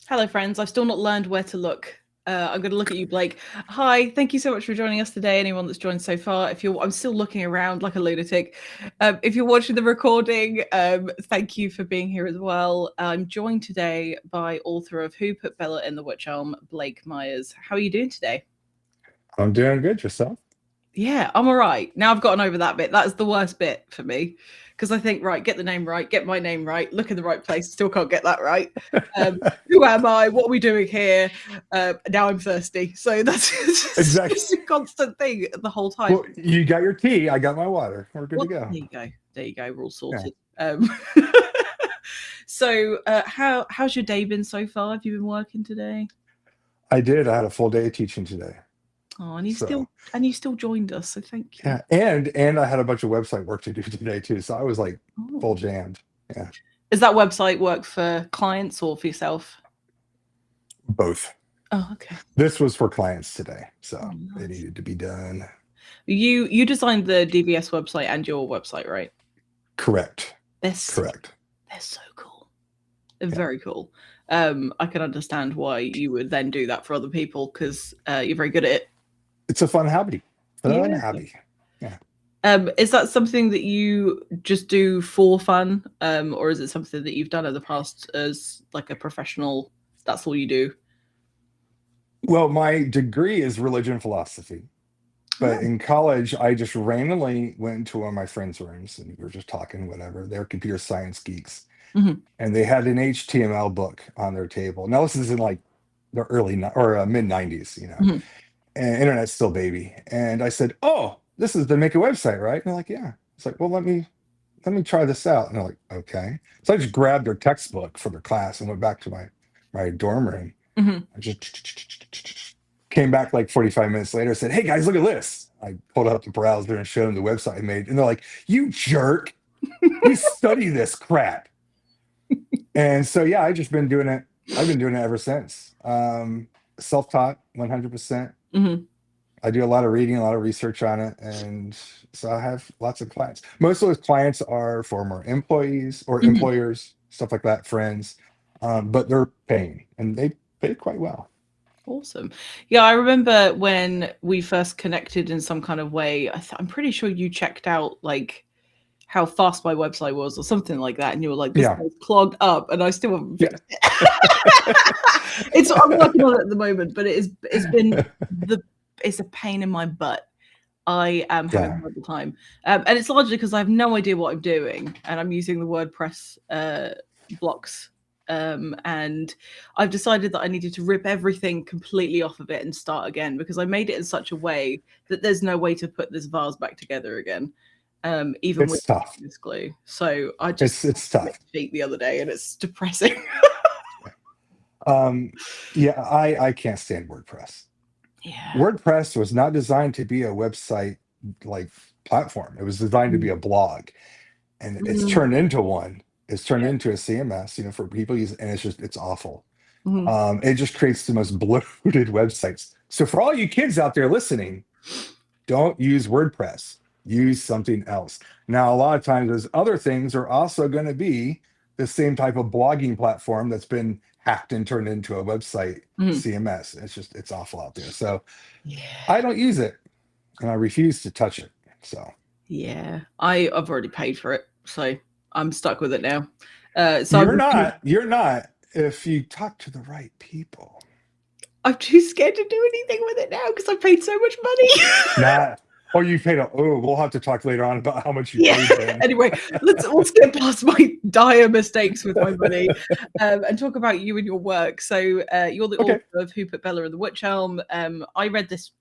Hello, friends. I've still not learned where to look. I'm going to look at you, Blake. Hi, thank you so much for joining us today. Anyone that's joined so far, I'm still looking around like a lunatic. If you're watching the recording, thank you for being here as well. I'm joined today by author of Who Put Bella in the Witch Elm, Blake Myers. How are you doing today? I'm doing good. Yourself? Yeah, I'm all right. Now I've gotten over that bit. That's the worst bit for me because I think, right, get the name right, get my name right, look in the right place. Still can't get that right. Who am I? What are we doing here? Now I'm thirsty. So that's Exactly. just a constant thing the whole time. Well, you got your tea. I got my water. We're good to Well, go. there you go. There you go. We're all Yeah, sorted. How's your day been so far? Have you been working today? I did. I had a full day of teaching today. Oh, So and you still joined us. So thank you. yeah, and I had a bunch of website work to do today too. So I was like Oh. full jammed. Yeah, Does that website work for clients or for yourself? both. Oh, okay. This was for clients today, Oh, so it nice. needed to be done. You designed the DVS website and your website, right? Correct. They're Correct. they're so cool. They're Yeah, very cool. I can understand why you would then do that for other people because you're very good at it. it's a fun hobby. Fun Yeah. hobby. Yeah. Is that something that you just do for fun, or is it something that you've done in the past as like a professional? That's all you do. Well, my degree is religion philosophy. But Oh. in college, I just randomly went into one of my friends' rooms and we were just talking, whatever. They're computer science geeks. Mhm. And they had an HTML book on their table. Now, this is in like the mid 90s, Mhm. and internet's still baby. And I said, "Oh, this is the make a website, right?" And they're like, "Yeah." It's like, "Well, let me try this out." And they're like, "Okay." So I just grabbed their textbook for their class and went back to my dorm room. Mhm. I just came back like 45 minutes later, said, "Hey guys, look at this." I pulled up the browser and showed them the website I made. And they're like, "You jerk. We study this crap." And so, yeah, I've just been doing it. I've been doing it ever since. Self-taught 100%. Mhm. I do a lot of reading, a lot of research on it. And so I have lots of clients. Most of those clients are former employees or Mhm. employers, stuff like that, friends. But they're paying and they pay quite well. Awesome. Yeah, I remember when we first connected in some kind of way. I'm pretty sure you checked out like how fast my website was or something like that, and you were like, "This Yeah. guy's clogged up," and I still haven't Yeah. fixed it. I'm working on it at the moment, but it's been the it's a pain in my butt. I am having a Yeah. horrible time, and it's largely because I have no idea what I'm doing, and I'm using the WordPress blocks. And I've decided that I needed to rip everything completely off of it and start again because I made it in such a way that there's no way to put this vase back together again, even with It's tough. this glue. So I just It's tough. feet the other day, and it's depressing. Um, yeah, I can't stand WordPress. Yeah. WordPress was not designed to be a website like platform. It was designed to be a blog, and it's Mm. turned into one. It's turned Yeah. into a CMS, for people use, and it's awful. Mhm. It just creates the most bloated websites. So for all you kids out there listening, don't use WordPress. Use something else. Now, a lot of times, those other things are also going to be the same type of blogging platform that's been hacked and turned into a website Mhm. CMS. It's awful out there. So I Yeah. don't use it and I refuse to touch it. So Yeah. I've already paid for it, so I'm stuck with it now. you're not if you talk to the right people. I'm too scared to do anything with it now because I paid so much money. Not or you paid we'll have to talk later on about how much you Yeah. paid then. Anyway, let's get past my dire mistakes with my money, and talk about you and your work. So, you're the author Okay. of Who Put Bella in the Witch Elm. I read this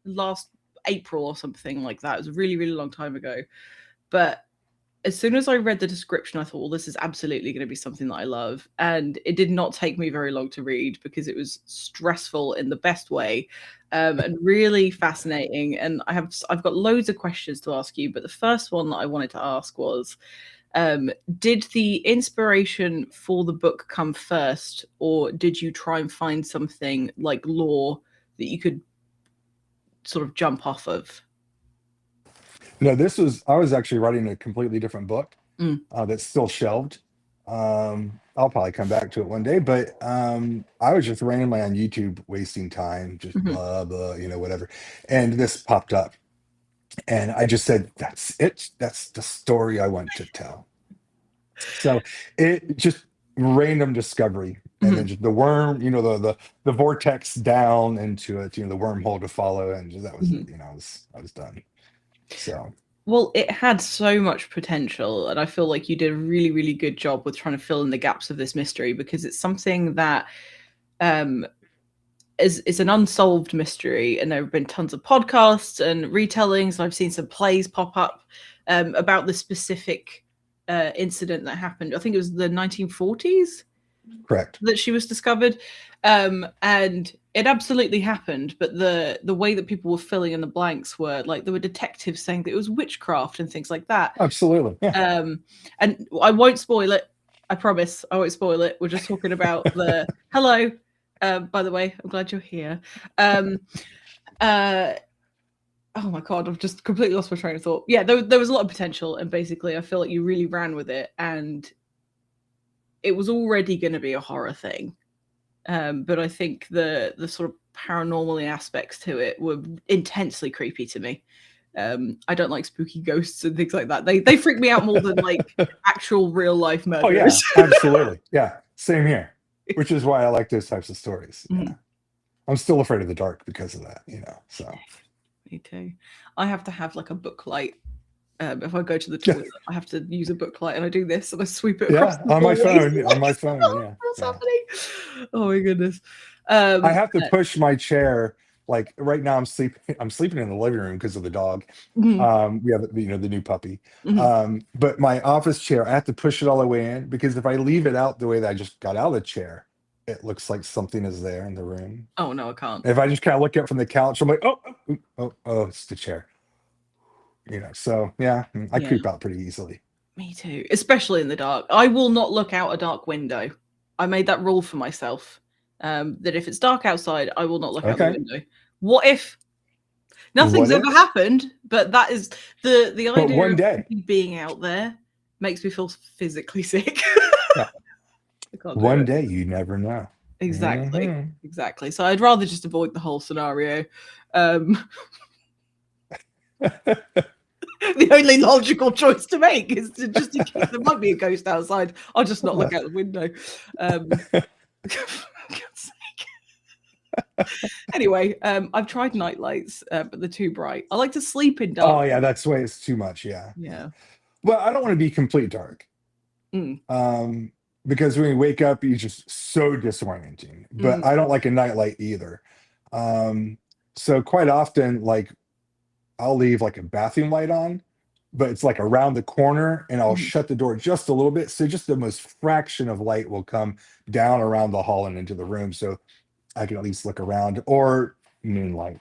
last April or something like that. It was a really really long time ago, but as soon as I read the description, I thought, well, this is absolutely going to be something that I love. And it did not take me very long to read because it was stressful in the best way, and really fascinating. And I've got loads of questions to ask you, but the first one that I wanted to ask was, did the inspiration for the book come first, or did you try and find something like lore that you could sort of jump off of? No, I was actually writing a completely different book Mm. that's still shelved. I'll probably come back to it one day, but I was just randomly on YouTube wasting time, just Mhm. blah blah, whatever. And this popped up, and I just said, "That's it. That's the story I want to tell." So it just random discovery, and then Mhm. just the worm, the vortex down into it, the wormhole to follow, and just, that was it. Mhm. I was done. So Well, it had so much potential, and I feel like you did a really, really good job with trying to fill in the gaps of this mystery, because it's something that um, is an unsolved mystery, and there have been tons of podcasts and retellings. I've seen some plays pop up about the specific incident that happened. I think it was the 1940s correct. that she was discovered, and it absolutely happened. But the way that people were filling in the blanks were like there were detectives saying that it was witchcraft and things like that. Absolutely. Yeah. And I won't spoil it. I promise I won't spoil it. We're just talking about the hello. By the way, I'm glad you're here. Um, oh my god, I've just completely lost my train of thought. Yeah, there was a lot of potential, and basically, I feel like you really ran with it, and it was already going to be a horror thing. But I think the sort of paranormal aspects to it were intensely creepy to me. I don't like spooky ghosts and things like that. They freak me out more than like actual real life Oh yeah, murderers. absolutely. Yeah, same here. Which is why I like those types of stories. Yeah. Mhm. I'm still afraid of the dark because of that, so. Me too. I have to have like a book light. If I go to the toilet, I have to use a book light, and I do this, and I sweep it across Yeah, the on my hallway. phone, yeah, What's yeah. happening? Oh my goodness. I have to push my chair. Like right now, I'm sleeping in the living room because of the dog. Mhm, We have the new puppy. mhm. But my office chair, I have to push it all the way in because if I leave it out the way that I just got out of the chair, it looks like something is there in the room. Oh no, I can't. If I just kind of look up from the couch, I'm like, oh, it's the chair. So yeah, I Yeah, creep out pretty easily. me too. Especially in the dark. I will not look out a dark window. I made that rule for myself. That if it's dark outside, I will not look out the Okay. window. What if What nothing's ever if? happened? But that is the But idea one of day, being out there makes me feel physically sick. yeah, I can't do one it. day you never know. Exactly. Hmm. Exactly. So I'd rather just avoid the whole scenario. Um, the only logical choice to make is to just in case there might be a ghost outside, I'll just not look out the window. For God's sake. Anyway, I've tried night lights, but they're too bright. I like to sleep in Oh dark. yeah, that's way it's too much. Yeah. Yeah. Well, I don't want to be complete dark. Mm, Um, because when you wake up, you're just so disorienting. But mm, I don't like a nightlight either. Um, so quite often, like I'll leave like a bathroom light on, but it's like around the corner, and I'll mhm. shut the door just a little bit. So just the most fraction of light will come down around the hall and into the room. So I can at least look around or moonlight.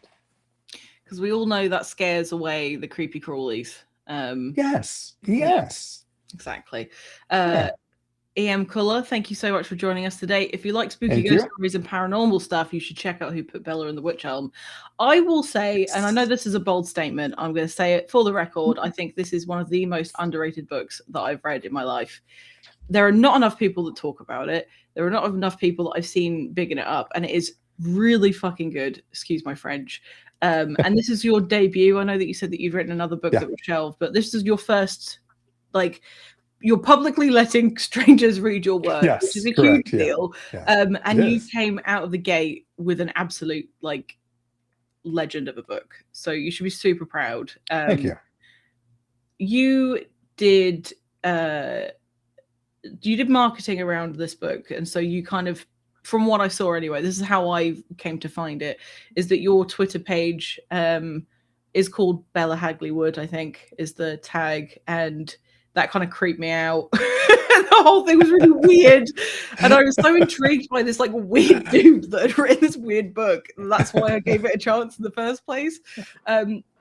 Because we all know that scares away the creepy crawlies. Yes. Yeah, Yes. exactly. Yeah. EM Culler, thank you so much for joining us today. If you like spooky Thank ghost you. stories and paranormal stuff, you should check out Who Put Bella in the Witch Elm. I will say, and I know this is a bold statement, I'm going to say it for the record, I think this is one of the most underrated books that I've read in my life. There are not enough people that talk about it. There are not enough people that I've seen bigging it up, and it is really fucking good. Excuse my French. And this is your debut. I know that you said that you've written another book Yeah. that was shelved, but this is your first, like, you're publicly letting strangers read your work, which is Yes. a huge Correct. Yeah. deal. Yeah. It And you is. came out of the gate with an absolute like legend of a book. So you should be super proud. Thank you. You did you did marketing around this book, and so you kind of, from what I saw anyway, this is how I came to find it, is that your Twitter page is called Bella Hagley Wood, I think, is the tag, and that kind of creeped me out. The whole thing was really weird, and I was so intrigued by this like weird dude that had written this weird book. And that's why I gave it a chance in the first place.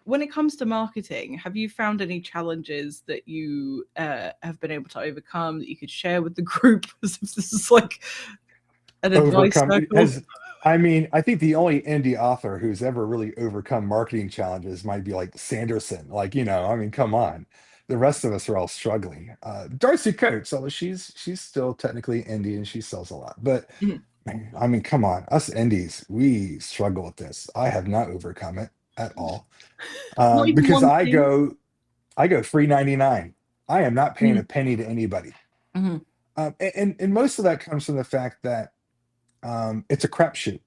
When it comes to marketing, have you found any challenges that you have been able to overcome that you could share with the group? As if this is like an advice Overcome circle. has I mean, I think the only indie author who's ever really overcome marketing challenges might be like Sanderson. Like, I mean, come on. the rest of us are all struggling. Darcy Coates, although she's still technically indie and she sells a lot, but Mhm. I mean, come on, us indies, we struggle with this. I have not overcome it at all, Not even because one thing. I go free 99. I am not paying a Mhm. penny to anybody, Mhm. and most of that comes from the fact that it's a crapshoot.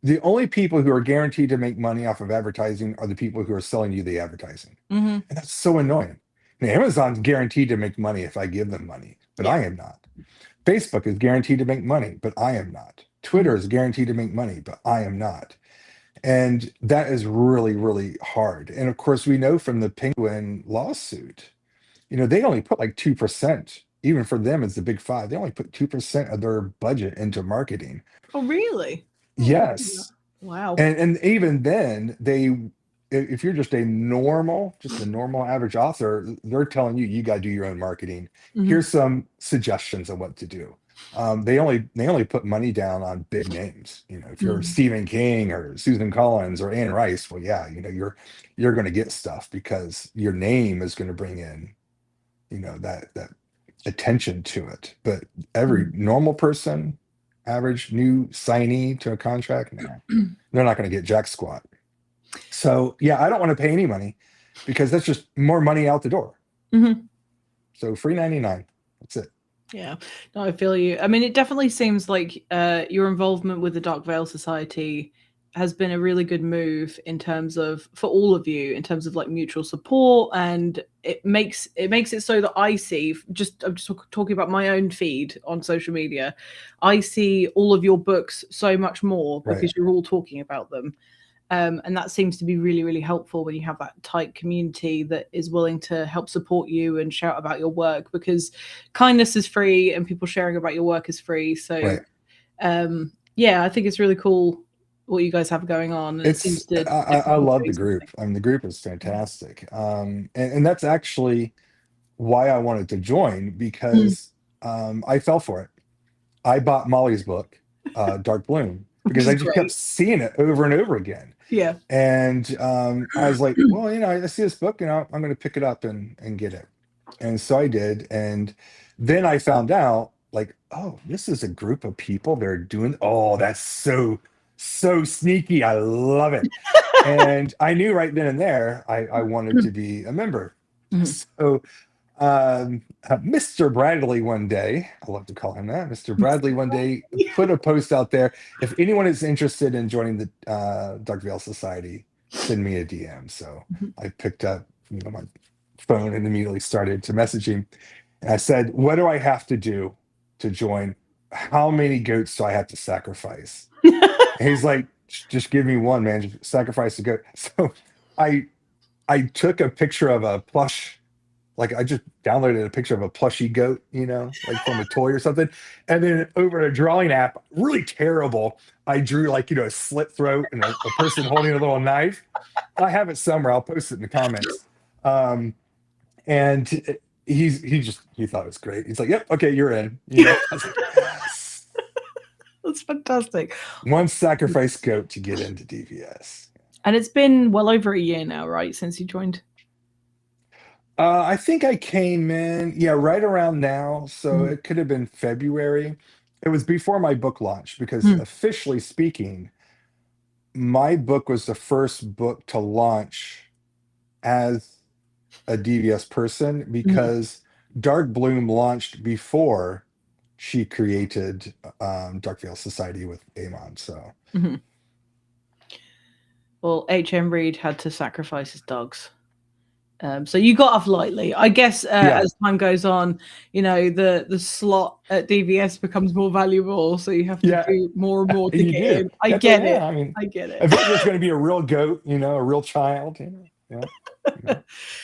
The only people who are guaranteed to make money off of advertising are the people who are selling you the advertising. Mhm. And that's so annoying. Now, Amazon's guaranteed to make money if I give them money, but Yeah. I am not. Facebook is guaranteed to make money, but I am not. Mhm. Twitter is guaranteed to make money, but I am not. And that is really, really hard. And of course, we know from the Penguin lawsuit, they only put like 2%, even for them as the big five, they only put 2% of their budget into marketing. Oh, really? Oh, I didn't know that. Yes. Wow. And even then, if you're just a normal average author, they're telling you got to do your own marketing. Mhm. Here's some suggestions of what to do. They only put money down on big names. If you're Mhm. Stephen King or Susan Collins or Anne Rice, well, yeah, you're going to get stuff because your name is going to bring in, that attention to it. But every Mhm. normal person, average new signee to a contract, no, they're not going to get jack squat. So yeah, I don't want to pay any money because that's just more money out the door. Mhm. So free 99. That's it. Yeah, no, I feel you. I mean, it definitely seems like your involvement with the Dark Veil Society has been a really good move in terms of for all of you in terms of like mutual support, and it makes it so that I'm just talking about my own feed on social media. I see all of your books so much more Right. because you're all talking about them. And that seems to be really, really helpful when you have that tight community that is willing to help support you and shout about your work because kindness is free and people sharing about your work is free. So, Right. yeah, I think it's really cool what you guys have going on. And it seems to I definitely be love the doing group. something. I mean, the group is fantastic. And that's actually why I wanted to join Mm, because I fell for it. I bought Molly's book, Dark Bloom, which because is I just kept great. seeing it over and over again. Yeah. And I was like, well, I see this book, I'm going to pick it up and get it. And so I did. And then I found out, like, oh, this is a group of people that are doing, oh, that's so sneaky. I love it. And I knew right then and there I wanted to be a member. Mhm. So Mr. Bradley one day, I love to call him that, Mr. Bradley one day put a post out there. If anyone is interested in joining the Dark Veil Society, send me a DM. So I picked up my phone and immediately started to message him. And I said, what do I have to do to join? How many goats do I have to sacrifice? And he's like, just give me one, man. Just sacrifice a goat. So I I took a picture of a plush, like I just downloaded a picture of a plushy goat, like from a toy or something. And then over a drawing app, really terrible, I drew like, a slit throat and a person holding a little knife. I have it somewhere. I'll post it in the comments. And he thought it was great. He's like, yep, okay, you're in. I was like, yes. That's fantastic. One sacrifice goat to get into DVS. And it's been well over a year now, right, since you joined? I think I came in, yeah, right around now. So Mm. it could have been February. It was before my book launch because Mm. officially speaking, my book was the first book to launch as a DVS person Mhm. because Dark Bloom launched before she created Dark Veil Society with Amon. So Mhm. Well, H.M. Reed had to sacrifice his dogs. So you got off lightly. I guess yeah, as time goes on, the slot at DVS becomes more valuable, so you have to yeah, do more and more to you get do. in. I That's what, get it. yeah. I mean, I get it. eventually it's going to be a real goat, a real child. Yeah, yeah,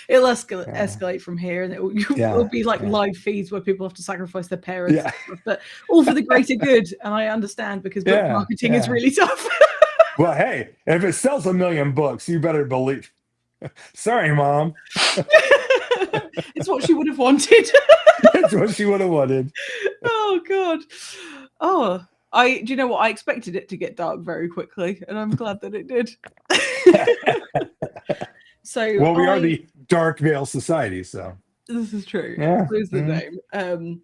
It'll yeah, escalate from here, and it'll yeah, be like yeah. live feeds where people have to sacrifice their parents, Yeah. and stuff, but all for the greater good. And I understand because book Yeah, marketing is yeah. really tough. Well, hey, if it sells a million books, you better believe. Sorry, mom. It's what she would have wanted. That's what she would have wanted. Oh god. Oh, I do you know what? I expected it to get dark very quickly, and I'm glad that it did. So Well, we are I the Dark Veil Society, so This is true. Yeah. Lose the name.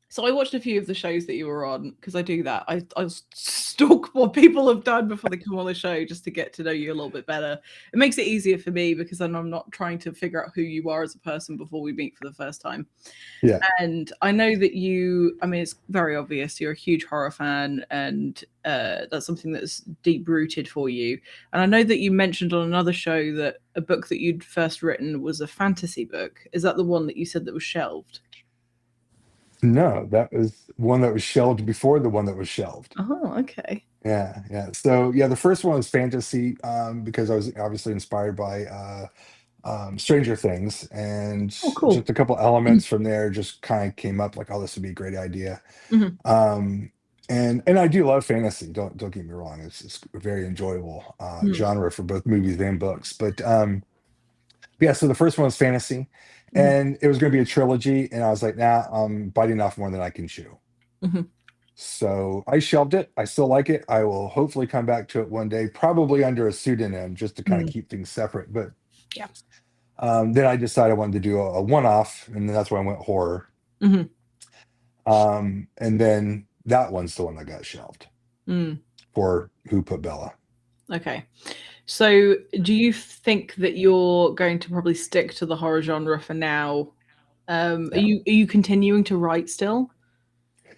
So I watched a few of the shows that you were on because I do that. I stalk what people have done before they come on the show just to get to know you a little bit better. It makes it easier for me because then I'm not trying to figure out who you are as a person before we meet for the first time. Yeah. And I know that you, I mean, it's very obvious you're a huge horror fan, and that's something that's deep rooted for you. And I know that you mentioned on another show that a book that you'd first written was a fantasy book. Is that the one that you said that was shelved? No, that was one that was shelved before the one that was shelved. Oh, okay. Yeah. So yeah, the first one was fantasy, because I was obviously inspired by Stranger Things, and Oh, cool. just a couple elements from there just kind of came up like, oh, this would be a great idea. Mhm. And I do love fantasy. Don't get me wrong; it's a very enjoyable genre for both movies and books. But yeah, so the first one was fantasy, Mhm. and it was going to be a trilogy, and I was like, nah, I'm biting off more than I can chew. Mhm. So I shelved it. I still like it. I will hopefully come back to it one day, probably under a pseudonym, just to kind of Mhm. keep things separate. But Yeah. then I decided I wanted to do a one-off, and then that's why I went horror. Mhm. And then that one's the one that got shelved Mm. for Who Put Bella. Okay. So, do you think that you're going to probably stick to the horror genre for now? Are Yeah. you continuing to write still?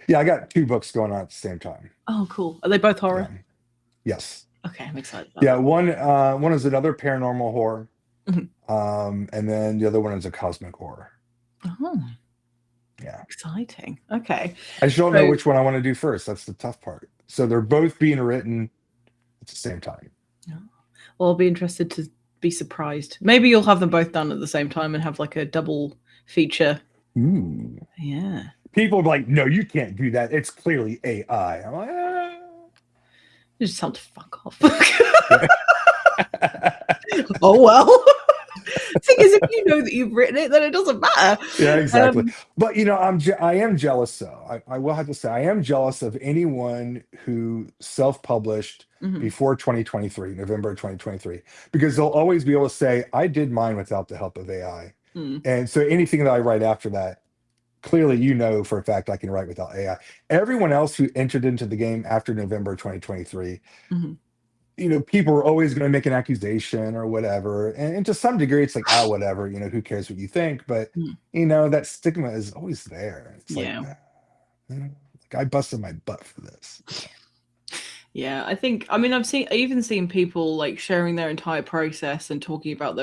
Yeah, I got 2 books going on at the same time. Oh, cool. Are they both horror? Yeah. Yes. Okay, I'm excited about Yeah, that. one is another paranormal horror, Mhm. and then the other one is a cosmic horror. Oh, Yeah. exciting. Okay. I just don't know So, which one I want to do first. That's the tough part. So they're both being written at the same time. well, I'll be interested to be surprised. Maybe you'll have them both done at the same time and have like a double feature. Ooh. Yeah. People are like, no, you can't do that. It's clearly AI. I'm like, Just tell them to fuck off. Yeah. Oh, well. Thing is, if you know that you've written it, then it doesn't matter. Yeah, exactly. But I am jealous though. I will have to say I am jealous of anyone who self-published Mhm. before 2023, November 2023, because they'll always be able to say, I did mine without the help of AI. Mm. And so anything that I write after that, clearly you know for a fact I can write without AI. Everyone else who entered into the game after November 2023, Mhm. people are always going to make an accusation or whatever. And to some degree, it's like, oh, whatever, who cares what you think? But, Mm. that stigma is always there. It's like, Yeah. like I busted my butt for this. Yeah, I mean, I've even seen people like sharing their entire process and talking about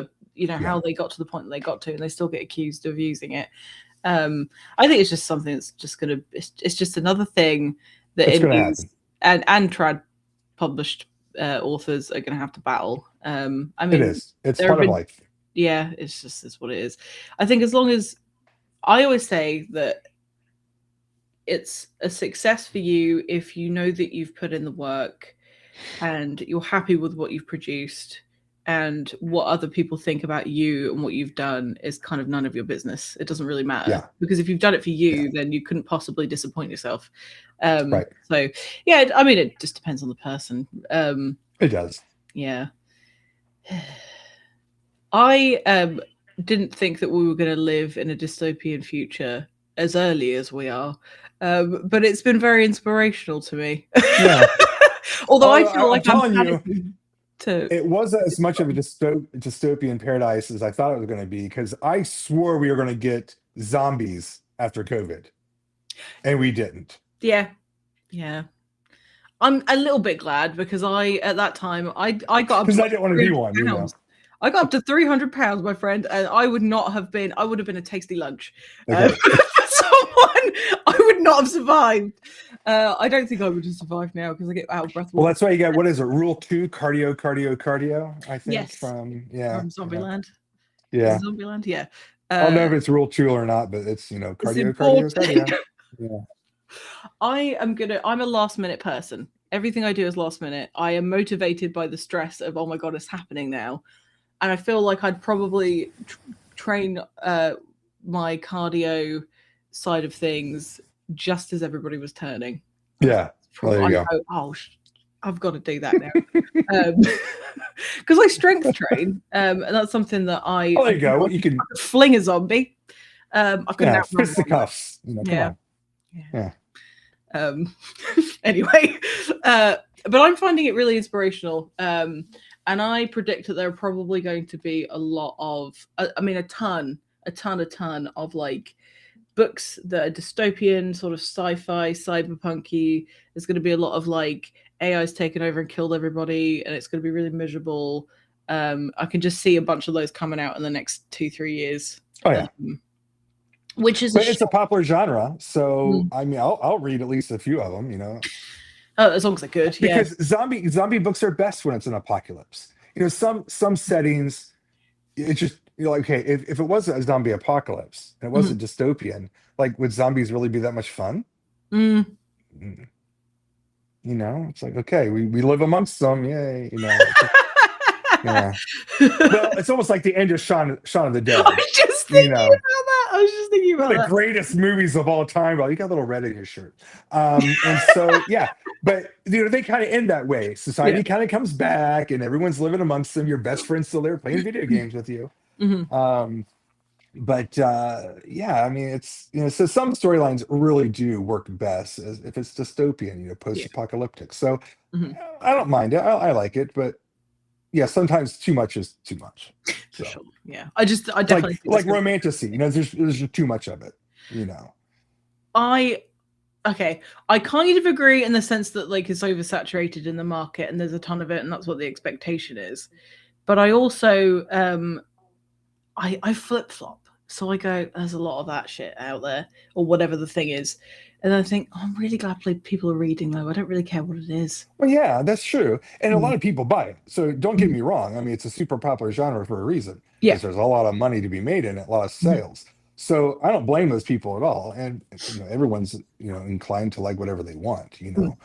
how they got to the point that they got to, and they still get accused of using it. I think it's just something that's just it's just another thing that It's going to indies happen. and trad published authors are going to have to battle. I mean, It is. It's there part have of been, life. yeah, it's what it is. I think as long as I always say that it's a success for you if you know that you've put in the work and you're happy with what you've produced, and what other people think about you and what you've done is kind of none of your business. It doesn't really matter, Yeah. because if you've done it for you, Yeah. then you couldn't possibly disappoint yourself. Right. So yeah, I mean, it just depends on the person. It does. Yeah. I didn't think that we were going to live in a dystopian future as early as we are, but it's been very inspirational to me. Yeah. Although I feel like I'm telling you, to it wasn't as much of a dystopian paradise as I thought it was going to be, because I swore we were going to get zombies after COVID, and we didn't. yeah. I'm a little bit glad because at that time I got up Because to I didn't want to be one, pounds. I got up to 300 pounds, my friend, and I would have been a tasty lunch. Okay. For someone, I would not have survived. I don't think I would have survived now because I get out of breath. Well, that's why you got, what is it? Rule 2, cardio, I think. Yes. From Zombieland. Yeah. Zombieland, yeah. I don't know if it's Rule 2 or not, but it's, cardio. Yeah. I'm a last minute person. Everything I do is last minute. I am motivated by the stress of, oh my God, it's happening now. And I feel like I'd probably train my cardio side of things just as everybody was turning. Yeah. Well, there you go. Oh, I've got to do that now. Because I strength train. And that's something that there you go. You can fling a zombie. I couldn't outrun one. Fisticuffs. You know, come Yeah. on. Yeah. Anyway, but I'm finding it really inspirational. And I predict that there are probably going to be a lot of, I mean, a ton of like books that are dystopian, sort of sci-fi, cyberpunky. There's going to be a lot of like AI's taken over and killed everybody, and it's going to be really miserable. I can just see a bunch of those coming out in the next 2-3 years. Oh yeah. Which is it's a popular genre, so Mm. I mean, I'll read at least a few of them, you know. As long as they're good, Because zombie books are best when it's an apocalypse. You know, some settings, it's just, you know, like, okay, if it wasn't a zombie apocalypse and it wasn't dystopian, like, would zombies really be that much fun? Mm. You know, it's like, okay, we live amongst them, yay, you know. Yeah. Well, it's almost like the end of Shaun of the Dead. I was just thinking You know. about that. I was just thinking about The that. greatest movies of all time. Well, you got a little red in your shirt. And so, yeah, but you know, they kind of end that way. Society kind of comes back and everyone's living amongst them. Your best friend's still there playing video games with you. But yeah, I mean, it's, you know, so some storylines really do work best if it's dystopian, you know, post-apocalyptic. So I don't mind it. I like it, but yeah, sometimes too much is too much. For sure. Yeah. I definitely like romantasy, you know, there's just too much of it, you know. I kind of agree in the sense that like it's oversaturated in the market and there's a ton of it and that's what the expectation is. But I also I flip-flop. So I go, there's a lot of that shit out there, or whatever the thing is. And I think, oh, I'm really glad people are reading though. I don't really care what it is. Well, yeah, that's true. And a lot of people buy it. So don't get me wrong. I mean, it's a super popular genre for a reason. Yeah. Because there's a lot of money to be made in it, a lot of sales. So I don't blame those people at all. And you know, everyone's, you know, inclined to like whatever they want, you know.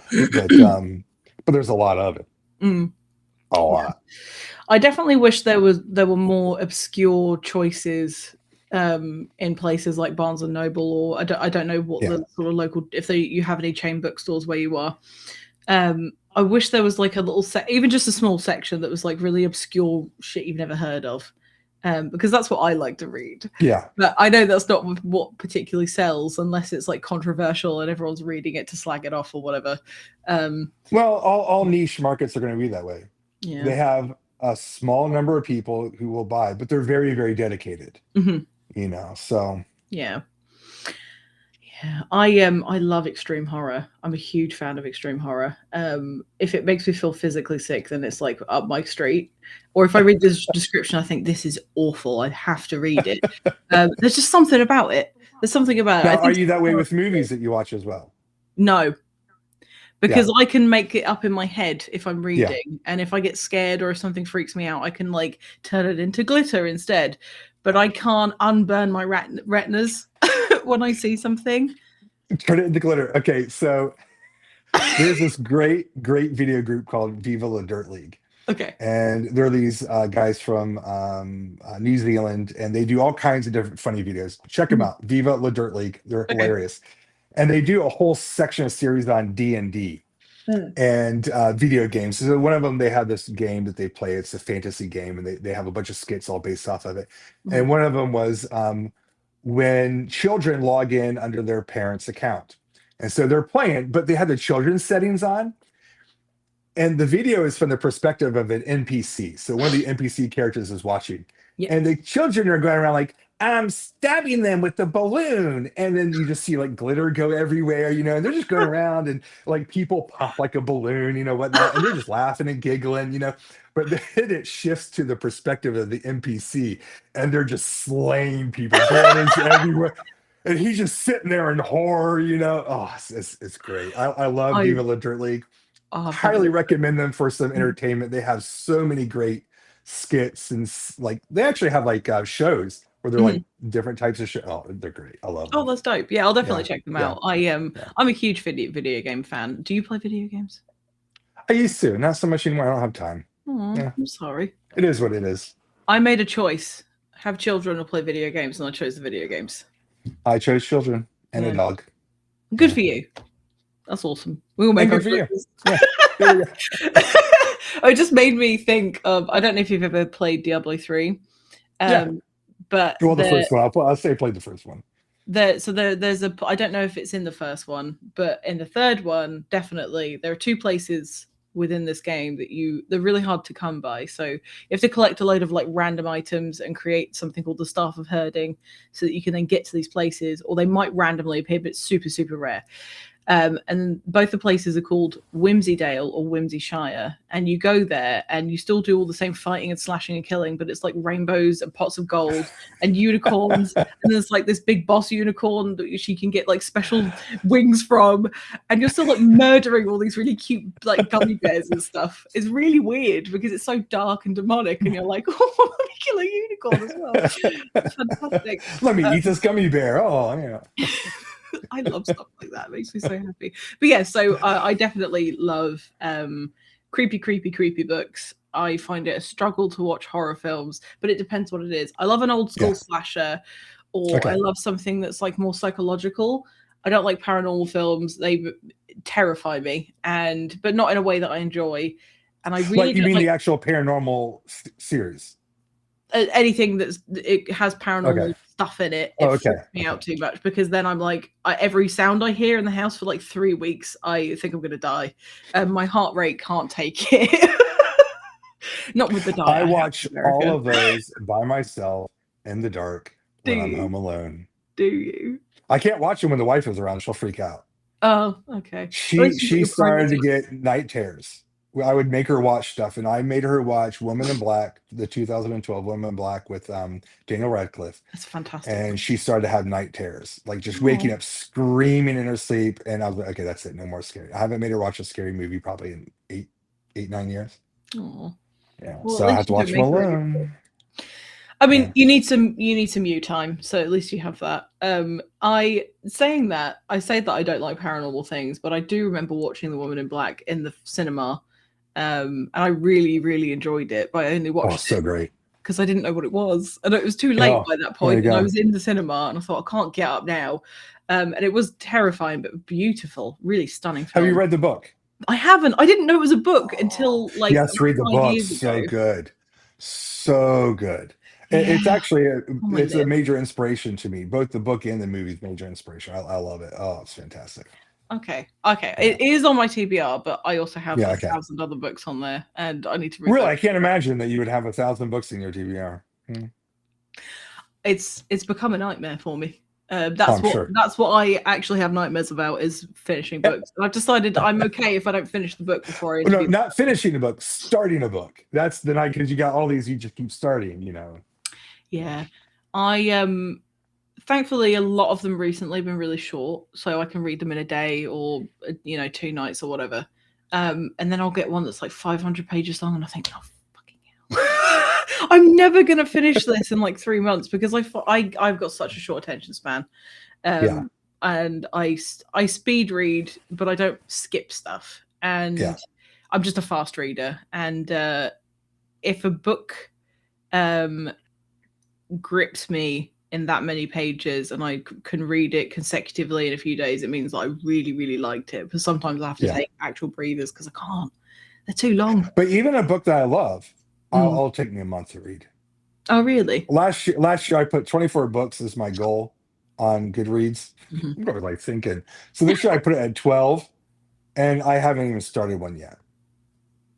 But there's a lot of it. A lot. I definitely wish there were more obscure choices in places like Barnes and Noble, or I don't know what the sort of local, if you have any chain bookstores where you are. I wish there was like a little even just a small section that was like really obscure shit you've never heard of, because that's what I like to read. Yeah, but I know that's not what particularly sells unless it's like controversial and everyone's reading it to slag it off or whatever. Well, all niche markets are going to be that way. Yeah, they have a small number of people who will buy, but they're very, very dedicated. You know, so yeah. I love extreme horror. I'm a huge fan of extreme horror. If it makes me feel physically sick, then it's like up my street. Or if I read the description, I think this is awful, I have to read it. There's just something about it. There's something about it. Are you that way with movies that you watch as well? No. Because I can make it up in my head if I'm reading, and if I get scared or if something freaks me out, I can like turn it into glitter instead. But I can't unburn my retinas when I see something. Turn it into glitter. Okay, so there's this great video group called Viva La Dirt League. Okay. And there are these guys from New Zealand, and they do all kinds of different funny videos. Check them out, Viva La Dirt League. They're hilarious. And they do a whole section of series on D&D and video games. So one of them, they have this game that they play. It's a fantasy game, and they have a bunch of skits all based off of it. And one of them was when children log in under their parents' account. And so they're playing, but they have the children's settings on. And the video is from the perspective of an NPC. So one of the NPC characters is watching. And the children are going around like, I'm stabbing them with the balloon. And then you just see like glitter go everywhere, you know, and they're just going around and like people pop like a balloon, you know, whatnot. And they're just laughing and giggling, you know. But then it shifts to the perspective of the NPC and they're just slaying people, bodies everywhere. And he's just sitting there in horror, you know. Oh, it's great. I love Viva La Dirt League. Highly recommend them for some entertainment. They have so many great skits, and like they actually have like shows where they're like different types of shows. Oh, they're great. I love them. Oh, that's dope. Yeah, I'll definitely check them out. I'm a huge video game fan. Do you play video games? I used to, not so much anymore. I don't have time. I'm sorry. It is what it is. I made a choice: have children or play video games, and I chose the video games. I chose children and a dog. Good for you. That's awesome. We will make our choices. It just made me think of, I don't know if you've ever played Diablo 3, But Well, the first one. I'll say I played the first one. there's a, I don't know if it's in the first one, but in the third one, definitely there are two places within this game that they're really hard to come by. So you have to collect a load of like random items and create something called the Staff of Herding so that you can then get to these places, or they might randomly appear, but it's super, super rare. And both the places are called Whimsydale or Whimsyshire, and you go there and you still do all the same fighting and slashing and killing, but it's like rainbows and pots of gold and unicorns, and there's like this big boss unicorn that she can get like special wings from, and you're still like murdering all these really cute like gummy bears and stuff. It's really weird because it's so dark and demonic, and you're like, oh, let me kill a unicorn as well. It's fantastic. Let me eat this gummy bear. Oh, yeah. I love stuff like that. It makes me so happy. But yeah, so I definitely love creepy books. I find it a struggle to watch horror films, but it depends what it is. I love an old school slasher, or I love something that's like more psychological. I don't like paranormal films. They terrify me, but not in a way that I enjoy. And I really like, you mean the actual paranormal series? Anything it has paranormal stuff in it, freaks me out too much, because then I'm like, every sound I hear in the house for like 3 weeks, I think I'm gonna die, and my heart rate can't take it. Not with the dark. I watch all of those by myself in the dark when I'm home alone. Do you? I can't watch them when the wife is around. She'll freak out. Oh, okay. She started to get night terrors. I would make her watch stuff, and I made her watch Woman in Black, the 2012 Woman in Black with Daniel Radcliffe. That's fantastic. And she started to have night terrors, like just waking up screaming in her sleep. And I was like, okay, that's it, no more scary. I haven't made her watch a scary movie probably in 9 years. Oh, yeah. Well, so I have to watch them alone. I mean, you need some you time, so at least you have that. I say that I don't like paranormal things, but I do remember watching The Woman in Black in the cinema. And I really, really enjoyed it, but I only watched so great because I didn't know what it was, and it was too late by that point. And I was in the cinema, and I thought, I can't get up now. And it was terrifying, but beautiful, really stunning film. Have you read the book? I haven't. I didn't know it was a book until like read the book. So good, so good. It's actually it's a major inspiration to me. Both the book and the movie's major inspiration. I love it. Oh, it's fantastic. Okay. It is on my TBR, but I also have 1,000 other books on there, and I need to read. Really, I can't imagine that you would have 1,000 books in your TBR. It's become a nightmare for me. That's what I actually have nightmares about, is finishing books. And I've decided I'm okay if I don't finish the book before I. No, not finishing a book, starting a book. That's the night, because you got all these you just keep starting. Yeah, I thankfully, a lot of them recently have been really short, so I can read them in a day or 2 nights or whatever. And then I'll get one that's like 500 pages long, and I think, oh fucking hell, I'm never gonna finish this in like 3 months, because I've got such a short attention span. And I speed read, but I don't skip stuff, and I'm just a fast reader. And if a book grips me in that many pages and I can read it consecutively in a few days, it means that I really, really liked it. But sometimes I have to take actual breathers because I can't. They're too long. But even a book that I love, I'll take me a month to read. Oh, really? Last year I put 24 books as my goal on Goodreads. What was I thinking? So this year I put it at 12, and I haven't even started one yet.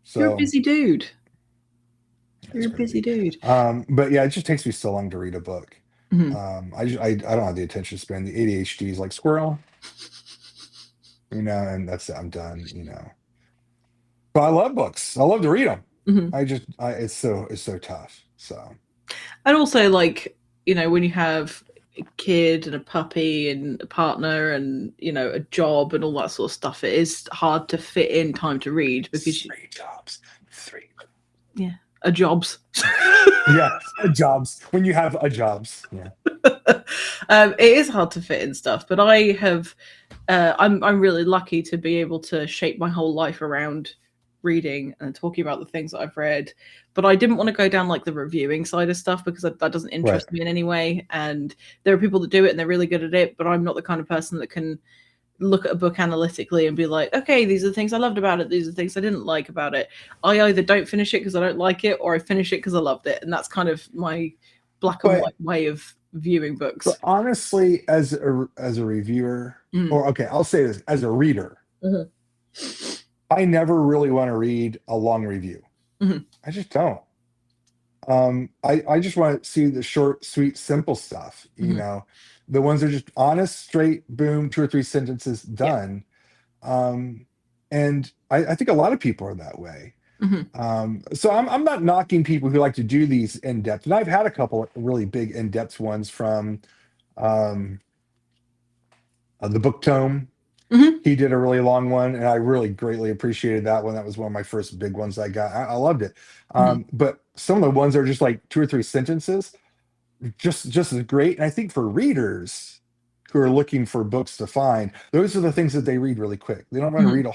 So you're a busy dude. You're a busy dude. But yeah, it just takes me so long to read a book. I don't have the attention span. The ADHD is like squirrel, and that's it. I'm done. But I love books. I love to read them. It's so tough. So, and also, like, when you have a kid and a puppy and a partner and a job and all that sort of stuff, it is hard to fit in time to read, because 3 jobs. A jobs. A jobs. When you have a jobs, it is hard to fit in stuff. But I have, I'm really lucky to be able to shape my whole life around reading and talking about the things that I've read. But I didn't want to go down like the reviewing side of stuff, because that doesn't interest me in any way. And there are people that do it and they're really good at it, but I'm not the kind of person that can look at a book analytically and be like, okay, these are the things I loved about it, these are the things I didn't like about it. I either don't finish it because I don't like it, or I finish it because I loved it. And that's kind of my black and But white way of viewing but books. honestly, as a reviewer, Mm. or okay, I'll say this as a reader, Mhm. I never really want to read a long review. Mhm. I just don't. I just want to see the short, sweet, simple stuff. Mhm. The ones that are just honest, straight, boom, 2 or 3 sentences, Yeah. done. Um, and I think a lot of people are that way. Mhm. So I'm not knocking people who like to do these in depth, and I've had a couple of really big in depth ones from um, the book tome. Mhm. He did a really long one, and I really greatly appreciated that one. That was one of my first big ones I got. I loved it. Mhm. But some of the ones are just like 2 or 3 sentences, just as great. And I think for readers who are looking for books to find, those are the things that they read really quick. They don't want to Mhm. read a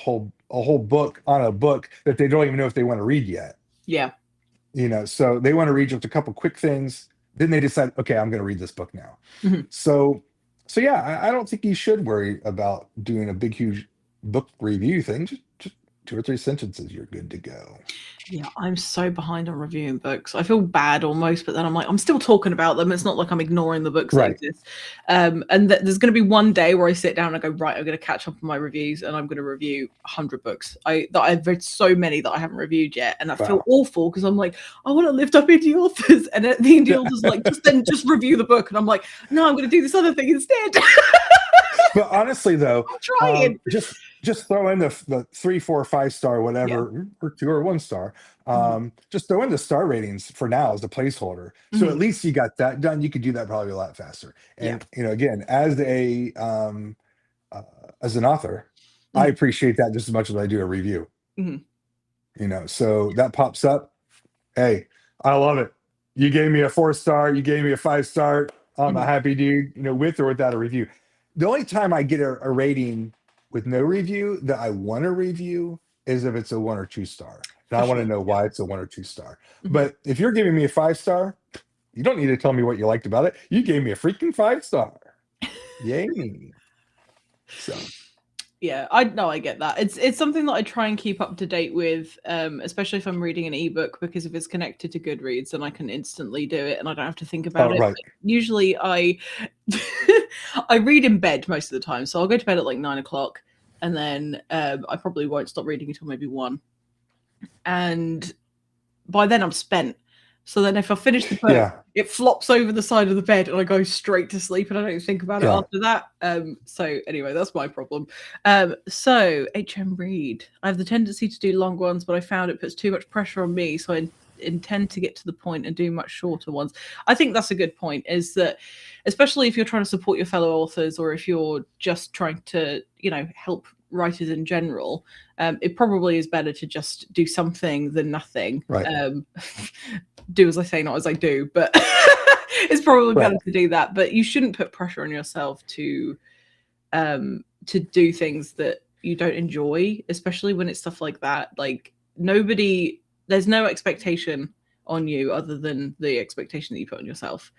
whole book on a book that they don't even know if they want to read yet. Yeah. So they want to read just a couple quick things. Then they decide, okay, I'm going to read this book now. Mhm. So, so yeah, I don't think you should worry about doing a big, huge book review thing. Just 2 or 3 sentences, you're good to go. Yeah, I'm so behind on reviewing books. I feel bad almost, but then I'm like, I'm still talking about them. It's not like I'm ignoring the books that Right. exist. And there's going to be one day where I sit down and I go, right, I'm going to catch up on my reviews and I'm going to review 100 books. That I've read so many that I haven't reviewed yet, and I feel Wow. awful because I'm like, I want to lift up indie authors, and the indie authors like, just review the book, and I'm like, no, I'm going to do this other thing instead. But honestly, though, I'm trying. just throw in the 3, 4, 5 star, Yeah. whatever, or 2 or 1 star. Mhm. Just throw in the star ratings for now as a placeholder. So at Mhm. least you got that done. You could do that probably a lot faster. Yeah. And again, uh, as an author, I Mhm. appreciate that just as much as I do a review. Mhm. So that pops up. Hey, I love it. You gave me a 4 star. You gave me a 5 star. I'm a Mhm. happy dude. With or without a review. The only time I get a rating with no review that I want to review is if it's a 1 or 2 star. And For I want to sure. know Yeah. why it's a 1 or 2 star. Mhm. But if you're giving me a 5 star, you don't need to tell me what you liked about it. You gave me a freaking 5 star. Yay me. So Yeah, I get that. It's something that I try and keep up to date with, especially if I'm reading an ebook, because if it's connected to Goodreads, then I can instantly do it and I don't have to think about it. right. But usually I I read in bed most of the time, so I'll go to bed at like 9 o'clock, and then I probably won't stop reading until maybe 1, and by then I'm spent. So then if I finish the book, Yeah. it flops over the side of the bed and I go straight to sleep and I don't think about it Yeah. after that. So anyway, that's my problem. So HM Read. I have the tendency to do long ones, but I found it puts too much pressure on me. So I intend to get to the point and do much shorter ones. I think that's a good point, is that especially if you're trying to support your fellow authors, or if you're just trying to, help writers in general, it probably is better to just do something than nothing. Right. Do as I say, not as I do, but it's probably Right. better to do that. But you shouldn't put pressure on yourself to do things that you don't enjoy, especially when it's stuff like that. Like, there's no expectation on you other than the expectation that you put on yourself.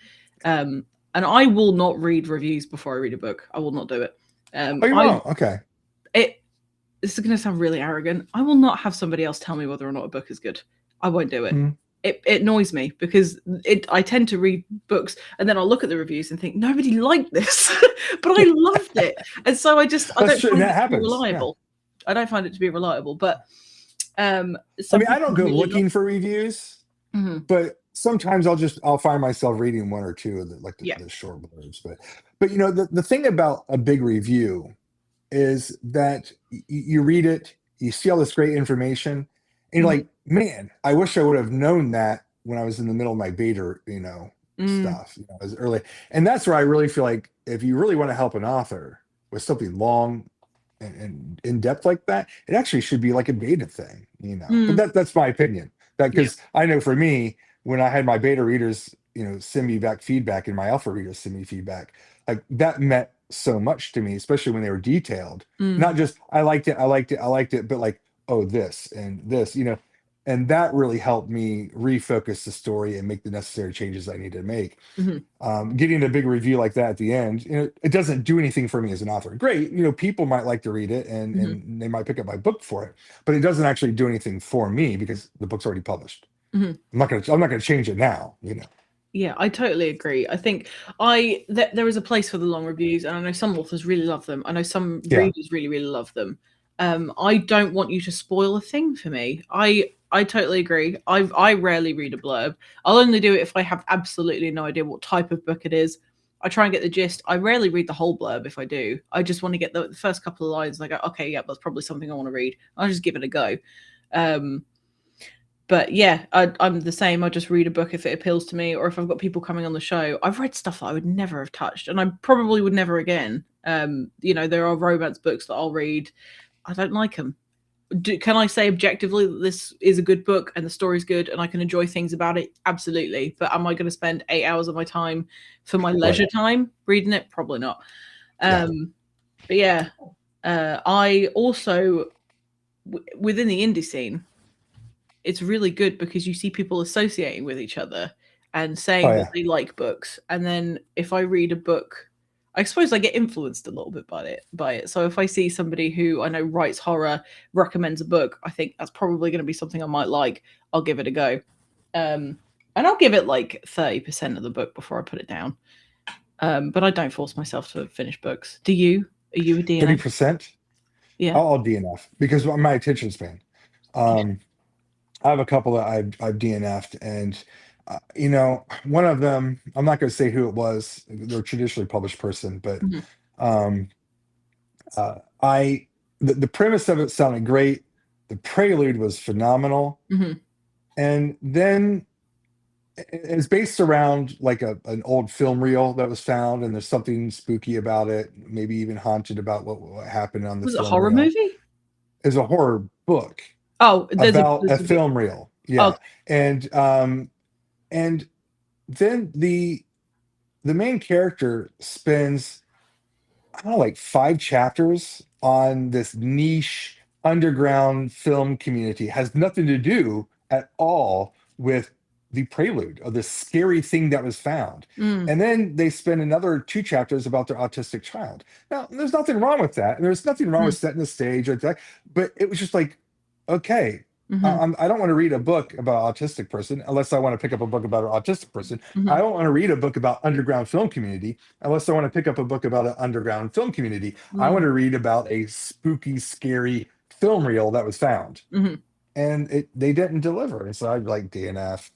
And I will not read reviews before I read a book. I will not do it. Oh, you I won't? Okay. This is going to sound really arrogant. I will not have somebody else tell me whether or not a book is good. I won't do it. Mm. It annoys me because I tend to read books and then I'll look at the reviews and think nobody liked this, but I loved it, and so I That's don't true. find That it to be happens. Yeah. reliable. I don't find it to be reliable, but I some mean, I people don't go really love. looking for reviews, Mhm. but sometimes I'll find myself reading 1 or 2 of Yeah. the short blurbs. But the thing about a big review is that you read it, you see all this great information, and you're Mhm. like, man, I wish I would have known that when I was in the middle of my beta, Mm. stuff, as early. And that's where I really feel like if you really want to help an author with something long and in depth like that, it actually should be like a beta thing. But Mm. that's my opinion. That Yeah. because I know for me, when I had my beta readers, send me back feedback, and my alpha readers send me feedback, like that meant so much to me, especially when they were detailed. Mm. Not just I liked it, I liked it, I liked it, but like, oh, this and this. And that really helped me refocus the story and make the necessary changes I need to make. Mhm. Getting a big review like that at the end, it doesn't do anything for me as an author. Great, people might like to read it and Mhm. and they might pick up my book for it, but it doesn't actually do anything for me because the book's already published. Mhm. I'm not gonna change it now. Yeah, I totally agree. I think there is a place for the long reviews, and I know some authors really love them. I know some Yeah, readers really, really love them. I don't want you to spoil a thing for me. I totally agree. I rarely read a blurb. I'll only do it if I have absolutely no idea what type of book it is. I try and get the gist. I rarely read the whole blurb if I do. I just want to get the first couple of lines. I go, okay, yeah, that's probably something I want to read. I'll just give it a go. Um, but yeah, I'm the same. I just read a book if it appeals to me, or if I've got people coming on the show. I've read stuff that I would never have touched, and I probably would never again. There are romance books that I'll read. I don't like them. Can I say objectively that this is a good book and the story's good and I can enjoy things about it? Absolutely. But am I going to spend 8 hours of my time for my right. leisure time reading it? Probably not. Yeah. But yeah, I also within the indie scene, it's really good because you see people associating with each other and Oh saying that yeah. they like books. And then if I read a book, I suppose I get influenced a little bit by it. So if I see somebody who I know writes horror recommends a book, I think that's probably going to be something I might like. I'll give it a go. And I'll give it like 30% of the book before I put it down. But I don't force myself to finish books. Do you? Are you a DNF? 30%. Yeah. I'll DNF because of my attention span. Yeah. Um, I have a couple that I've DNF'd, and one of them, I'm not going to say who it was. They're a traditionally published person, but Mhm. um, I the premise of it sounded great. The prelude was phenomenal, Mhm. and then it's based around like an old film reel that was found, and there's something spooky about it, maybe even haunted about what happened on the Was it a film horror reel. movie? It's a horror book Oh, about a there's a book. film reel, Oh, yeah, and then the main character spends, I don't know, like 5 chapters on this niche underground film community. Has nothing to do at all with the prelude of this scary thing that was found. mm, And then they spend another 2 chapters about their autistic child. Now, there's nothing wrong with that. And there's nothing wrong with mm, setting the stage or that, but it was just like, okay, mhm, I don't want to read a book about an autistic person unless I want to pick up a book about an autistic person. I mhm, don't want to read a book about underground film community unless I want to pick up a book about an underground film community. I want mm, to read about a spooky, scary film reel that was found. mhm. And they didn't deliver. And so I'd like DNF.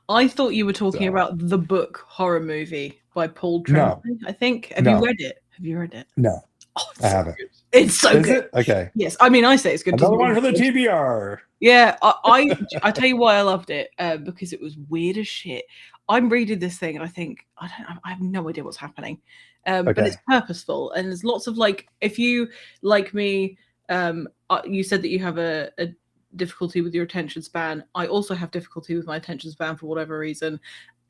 I thought you were talking So about the book horror movie by Paul no, Tremblay, I think. Have you no, read it? Have you read it? no, Oh, I it's so haven't. good. It's so Is good. it? Okay. Yes, I mean I say it's good. Doesn't Another mean one for the it's good. TBR. Yeah, I tell you why I loved it because it was weird as shit. I'm reading this thing and I think I have no idea what's happening, but it's Okay. purposeful and there's lots of like if you like me, you said that you have a difficulty with your attention span. I also have difficulty with my attention span for whatever reason,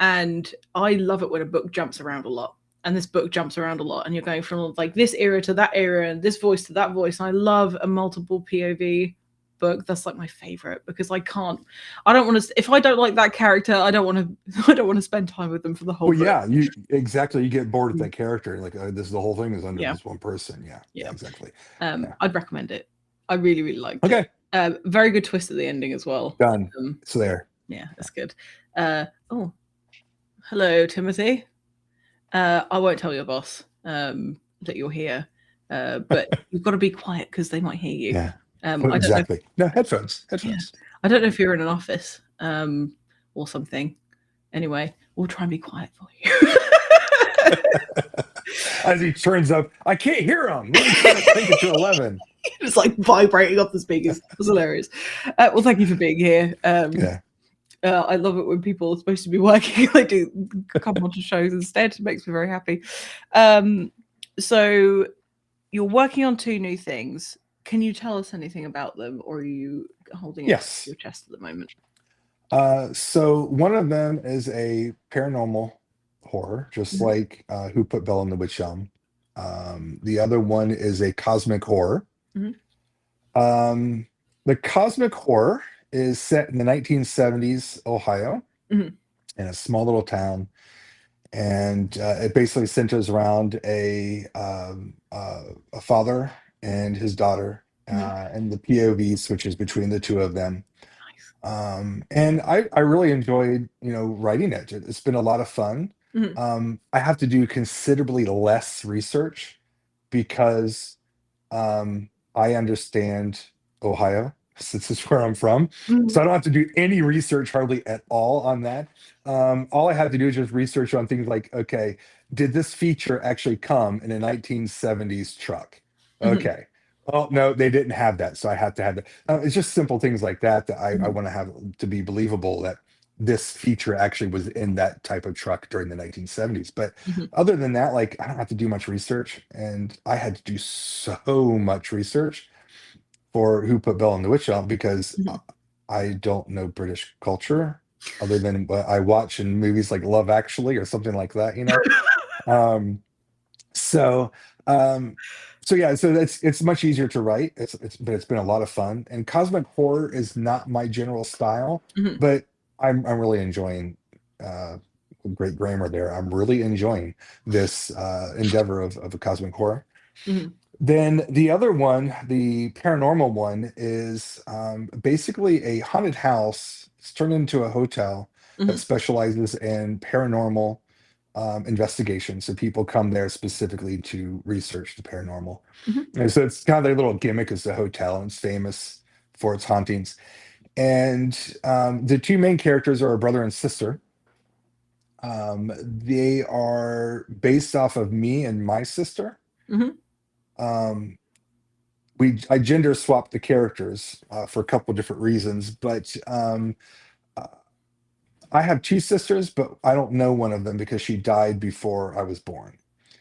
and I love it when a book jumps around a lot. And this book jumps around a lot, and you're going from like this era to that era, and this voice to that voice. And I love a multiple POV book. That's like my favorite because I don't want to if I don't like that character, I don't want to I don't want to spend time with them for the whole Well, book. yeah, you exactly. You get bored with Mm. that character. Like this, the whole thing is under Yeah, this one person. Yeah, yeah, yeah. exactly. Yeah. I'd recommend it. I really, really liked it. Okay. Very good twist at the ending as well. Done. Um, It's there. yeah, that's good. Oh, hello, Timothy. I won't tell your boss that you're here, but you've got to be quiet because they might hear you. Yeah. I don't know. Exactly. No, headphones. Yeah, Headphones. I don't know if you're in an office or something. Anyway, we'll try and be quiet for you. As he turns up, I can't hear him. Let me crank it to 11. It's like vibrating off the speakers. It's hilarious. Well, thank you for being here. Yeah. I love it when people are supposed to be working. They do come onto shows instead. It makes me very happy. So you're working on 2 new things. Can you tell us anything about them, or are you holding it Yes. to your chest at the moment? So one of them is a paranormal horror, just Mhm. like Who Put Bell in the Witch Elm. The other one is a cosmic horror. Mhm. Um, the cosmic horror is set in the 1970s Ohio Mhm. in a small little town, and it basically centers around a father and his daughter, Mhm. and the POV switches between the two of them. And I really enjoyed, writing it. It's been a lot of fun. Mhm. I have to do considerably less research because I understand Ohio, since it's where I'm from. So Mhm. I don't have to do any research hardly at all on that. All I have to do is just research on things like, okay, did this feature actually come in a 1970s truck? Mhm. Okay. Oh, no, they didn't have that. So I have to have that. It's just simple things like that that I Mhm. want to have to be believable that this feature actually was in that type of truck during the 1970s. But Mhm. other than that, like I don't have to do much research, and I had to do so much research for Who Put Bell on the Witch Elm because Mhm. I don't know British culture other than what I watch in movies like Love Actually or something like that. Um, so um, so yeah, so it's much easier to write. But it's been a lot of fun. And cosmic horror is not my general style, Mhm. but I'm really enjoying uh great grammar there. I'm really enjoying this endeavor of a cosmic horror. Mhm. Then the other one, the paranormal one, is basically a haunted house. It's turned into a hotel that Mhm. specializes in paranormal investigations. So people come there specifically to research the paranormal. Mhm. And so it's kind of their little gimmick as the hotel, and it's famous for its hauntings. And the two main characters are a brother and sister. They are based off of me and my sister. Mhm. Um, I gender swapped the characters for a couple different reasons, but uh, I have two sisters, but I don't know one of them because she died before I was born,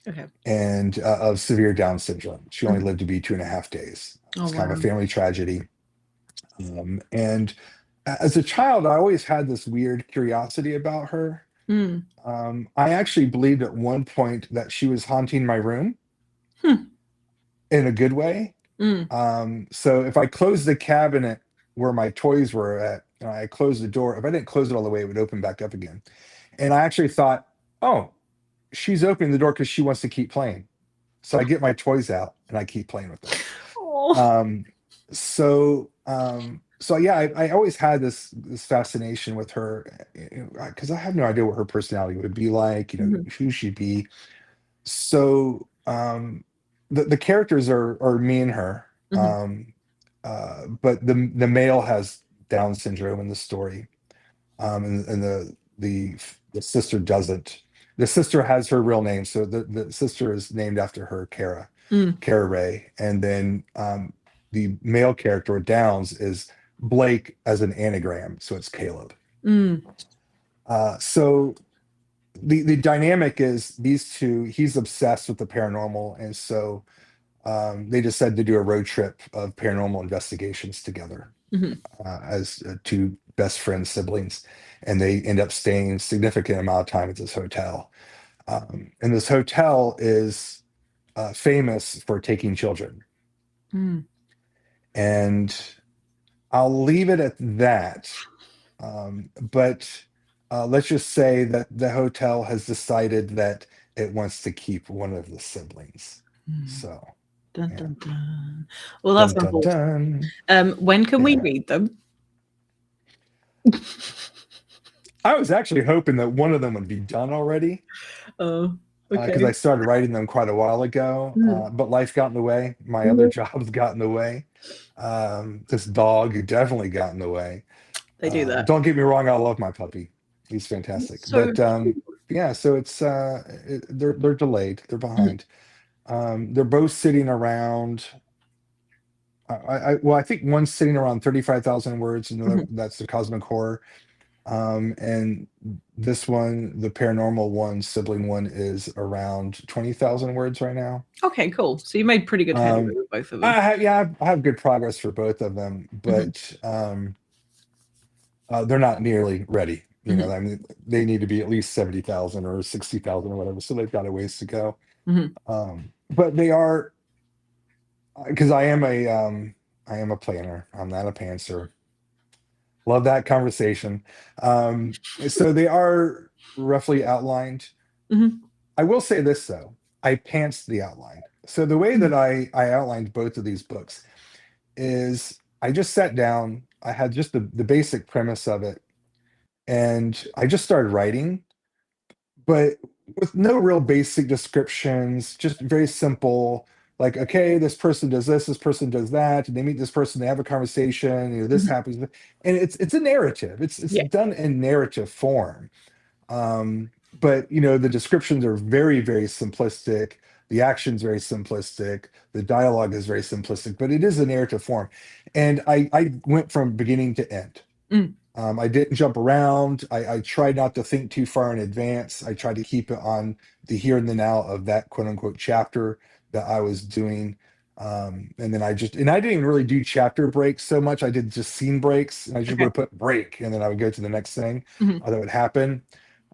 Okay. and of severe Down syndrome. She only Mhm. lived to be 2.5 days. Oh It's kind of a wow. family tragedy. And as a child, I always had this weird curiosity about her. Mm. I actually believed at one point that she was haunting my room Hmm. in a good way. Mm. So if I closed the cabinet where my toys were at, and I closed the door, if I didn't close it all the way, it would open back up again. And I actually thought, oh, she's opening the door because she wants to keep playing. So I get my toys out and I keep playing with them. Oh. Um, so yeah, I always had this fascination with her because I have no idea what her personality would be like, Mhm. who she'd be. So the characters are me and her, Mhm. but the male has Down syndrome in the story, and the sister doesn't. The sister has her real name, so the sister is named after her, Mm. Kara Ray, and then the male character Downs is Blake as an anagram, so it's Caleb. Mm. So the dynamic is these two. He's obsessed with the paranormal, and so they decided to do a road trip of paranormal investigations together Mhm. as two best friend siblings, and they end up staying a significant amount of time at this hotel. And this hotel is famous for taking children, Mm. and I'll leave it at that. But let's just say that the hotel has decided that it wants to keep one of the siblings. Mm. So, Dun, yeah. dun, dun. Well, that's Dun dun unfortunate. dun. When can we Yeah. read them? I was actually hoping that one of them would be done already Oh, because I okay. started writing them quite a while ago, Mm. but life got in the way. My other Mhm. jobs got in the way. This dog definitely got in the way. They do that. Don't get me wrong, I love my puppy. He's fantastic. So But yeah, so they're delayed. They're Mhm. behind. They're both sitting around. Well, I think one's sitting around 35,000 words, and Mhm. that's the cosmic horror. And this one, the paranormal one, sibling one, is around 20,000 words right now. Okay, cool. So you made pretty good headway Um, with both of them. I have good progress for both of them, Mhm. but they're not nearly ready. Mhm. I mean, they need to be at least 70,000 or 60,000 or whatever, so they've got a ways to go. Mhm. But they are because I am a planner. I'm not a pantser. Love that conversation. So they are roughly outlined. Mhm. I will say this though, I pantsed the outline. So the way that Mhm. I outlined both of these books is I just sat down I had just the basic premise of it, and I just started writing, but with no real basic descriptions, just very simple. Like, okay, this person does this person does that, and they meet this person, they have a conversation, this Mhm. happens, and it's a narrative. It's Yeah, done in narrative form. Um, but the descriptions are very, very simplistic. The action's very simplistic. The dialogue is very simplistic, but it is a narrative form. And I went from beginning to end. mm, I didn't jump around. I tried not to think too far in advance. I tried to keep it on the here and the now of that quote unquote chapter that I was doing. And then I didn't even really do chapter breaks so much. I did just scene breaks, and I just would okay. have put break, and then I would go to the next thing Mhm. that would happen.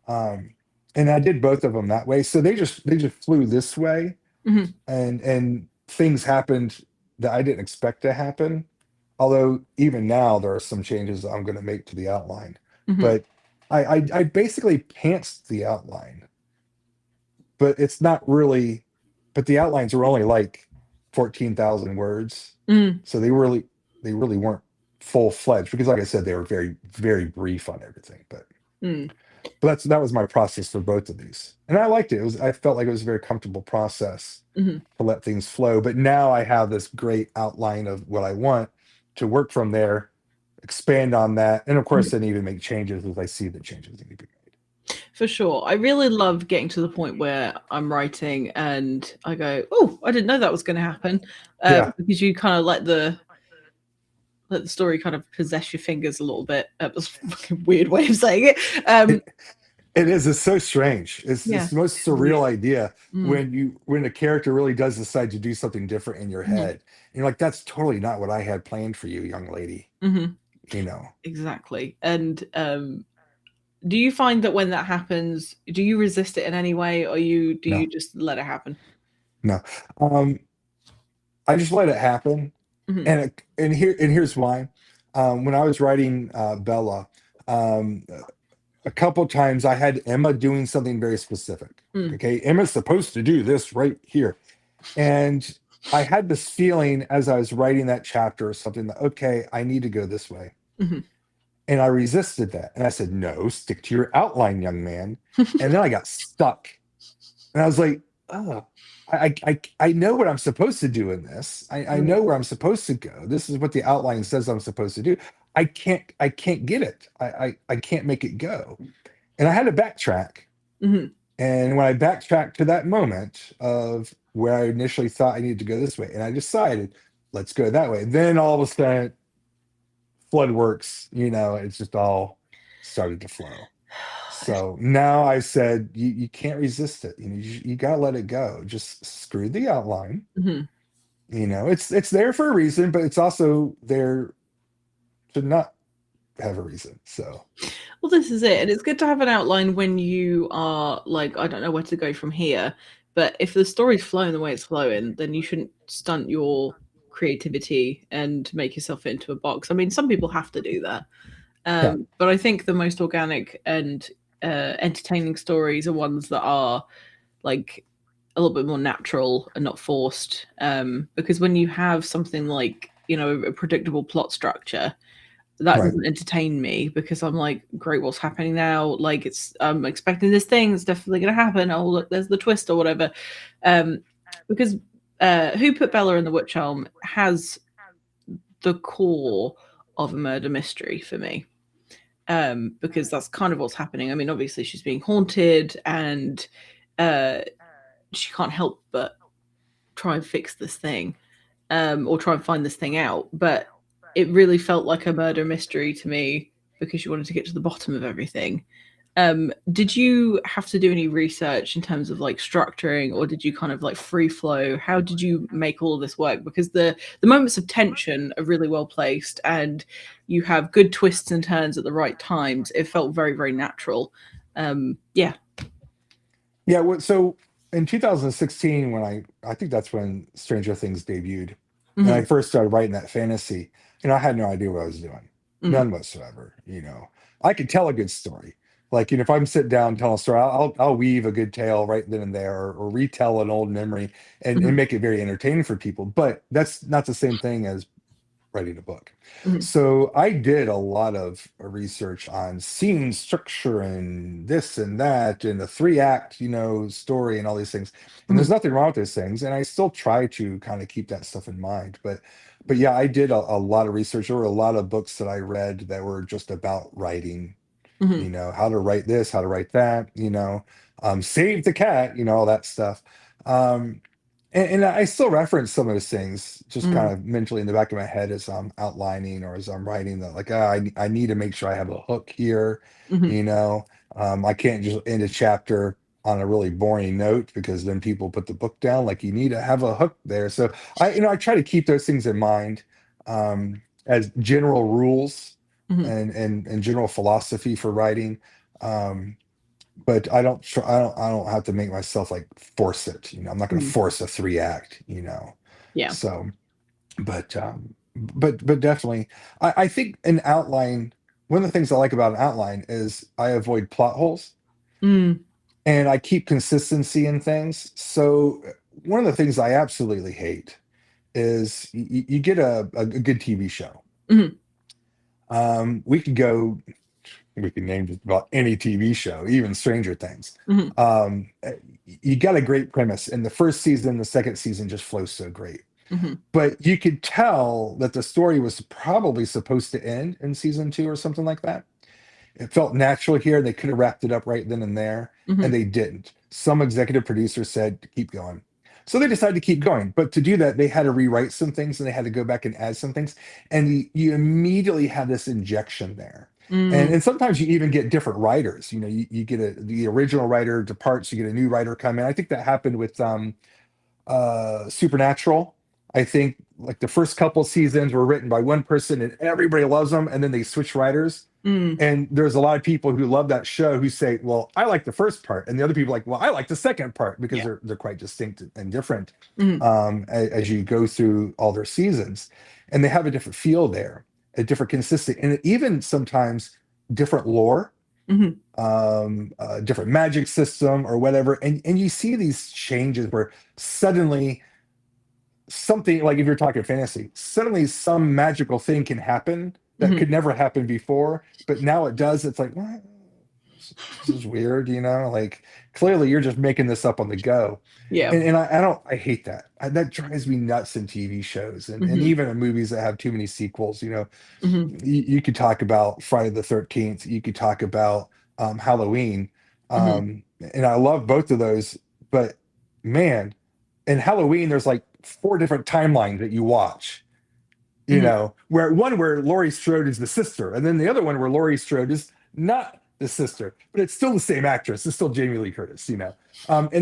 Um, and I did both of them that way. So they just flew this way, Mhm. and things happened that I didn't expect to happen. Although even now there are some changes I'm going to make to the outline, Mhm. but I basically pantsed the outline, but it's not really. But the outlines were only like 14,000 words, Mm. so they really weren't full fledged because, like I said, they were very very brief on everything. Mm. But that was my process for both of these, and I liked it. I felt like it was a very comfortable process Mhm. to let things flow. But now I have this great outline of what I want to work from there, expand on that, and of course, Mhm. then even make changes as I see the changes need to be made. For sure. I really love getting to the point where I'm writing and I go, "Oh, I didn't know that was going to happen," Yeah, because you kind of let the story kind of possess your fingers a little bit. That was a fucking weird way of saying it. Um, it it is. It's so strange. It's yeah, the most it's weird. surreal idea Mm. when a character really does decide to do something different in your Mhm. head. And you're like, that's totally not what I had planned for you, young lady. Mhm. You know. Exactly. And do you find that when that happens, do you resist it in any way, or do you No, just let it happen? no. Um, I just let it happen. Mhm. And here's why. When I was writing Bella, um, a couple times I had Emma doing something very specific. Mm. Okay, Emma's supposed to do this right here, and I had this feeling as I was writing that chapter or something that, okay, I need to go this way, Mhm. and I resisted that, and I said, no, stick to your outline, young man. And then I got stuck, and I was like, oh, I know what I'm supposed to do in this. I Mm. know where I'm supposed to go. This is what the outline says I'm supposed to do. I can't get it. I can't make it go. And I had to backtrack. Mhm. And when I backtracked to that moment of where I initially thought I needed to go this way, and I decided, let's go that way. Then all of a sudden, flood works, it's just all started to flow. So now I said, you can't resist it. You got to let it go. Just screw the outline. Mhm. It's there for a reason, but it's also there to not have a reason. So Well, this is it. And it's good to have an outline when you are like, I don't know where to go from here. But if the story's flowing the way it's flowing, then you shouldn't stunt your creativity and make yourself fit into a box. I mean, some people have to do that. yeah, But I think the most organic and entertaining stories are ones that are like a little bit more natural and not forced. Because when you have something like, a predictable plot structure, that right. doesn't entertain me because I'm like, great, what's happening now? Like, I'm expecting this thing, it's definitely going to happen. Oh, look, there's the twist or whatever. Um, because Who Put Bella in the Witch Elm has the core of a murder mystery for me. Because that's kind of what's happening. I mean, obviously she's being haunted and uh, she can't help but try and fix this thing, or try and find this thing out. But it really felt like a murder mystery to me because you wanted to get to the bottom of everything. Did you have to do any research in terms of like structuring, or did you kind of like free flow? How did you make all of this work? Because the moments of tension are really well placed, and you have good twists and turns at the right times. It felt very very natural. Yeah. Yeah. So in 2016, when I think that's when Stranger Things debuted, and I Hmm. first started writing that fantasy, I had no idea what I was doing, Hmm. none whatsoever. I could tell a good story. Like, if I'm sitting down and telling a story, I'll weave a good tale right then and there, or retell an old memory and Hmm. make it very entertaining for people. But that's not the same thing as writing a book. Mhm. So I did a lot of research on scene structure and this and that and the 3 act, story and all these things. And there's Mhm. nothing wrong with those things. And I still try to kind of keep that stuff in mind. But yeah, I did a lot of research. There were a lot of books that I read that were just about writing, Mhm. how to write this, how to write that, save the cat, all that stuff. Um, and I still reference some of those things just Mhm. kind of mentally in the back of my head as I'm outlining or as I'm writing that, like, I need to make sure I have a hook here, Mhm. you know. I can't just end a chapter on a really boring note because then people put the book down. Like, you need to have a hook there. So I try to keep those things in mind, as general rules Mhm. and general philosophy for writing. Um, but I don't have to make myself like force it. I'm not going to Mhm. force a 3 act. Yeah. So, but definitely, I think an outline. One of the things I like about an outline is I avoid plot holes Mm. and I keep consistency in things. So one of the things I absolutely hate is you get a good TV show. Mhm. We could go we can name just about any TV show, even Stranger Things. Mhm. Um, eh, you got a great premise, and the first season, the second season just flows so great. Mhm. But you could tell that the story was probably supposed to end in season 2 or something like that. It felt natural here. They could have wrapped it up right then and there, and Mhm. they didn't. Some executive producer said, keep going. So they decided to keep going. But to do that, they had to rewrite some things and they had to go back and add some things. And you immediately have this injection there. And, Mm. and sometimes you even get different writers. You get the original writer departs, you get a new writer come in. I think that happened with Supernatural. I think like the first couple seasons were written by one person and everybody loves them, and then they switch writers. Mm. And there's a lot of people who love that show who say, "Well, I like the first part," and the other people are like, "Well, I like the second part," because Yeah. they're quite distinct and different, Mhm. as you go through all their seasons, and they have a different feel there, a different consistency, and even sometimes different lore, Mhm. different magic system or whatever, and you see these changes where suddenly something, like if you're talking fantasy, suddenly some magical thing can happen that Mhm. could never happen before, but now it does. It's like, what? This is weird, like clearly you're just making this up on the go. Yeah. And I hate that. That drives me nuts in TV shows and Mhm. even in movies that have too many sequels. Mhm. You could talk about Friday the 13th, you could talk about Halloween. Mhm. And I love both of those, but man, in Halloween, there's like 4 different timelines that you watch, Mhm. where Laurie Strode is the sister, and then the other one where Laurie Strode is not the sister, but it's still the same actress. It's still Jamie Lee Curtis. And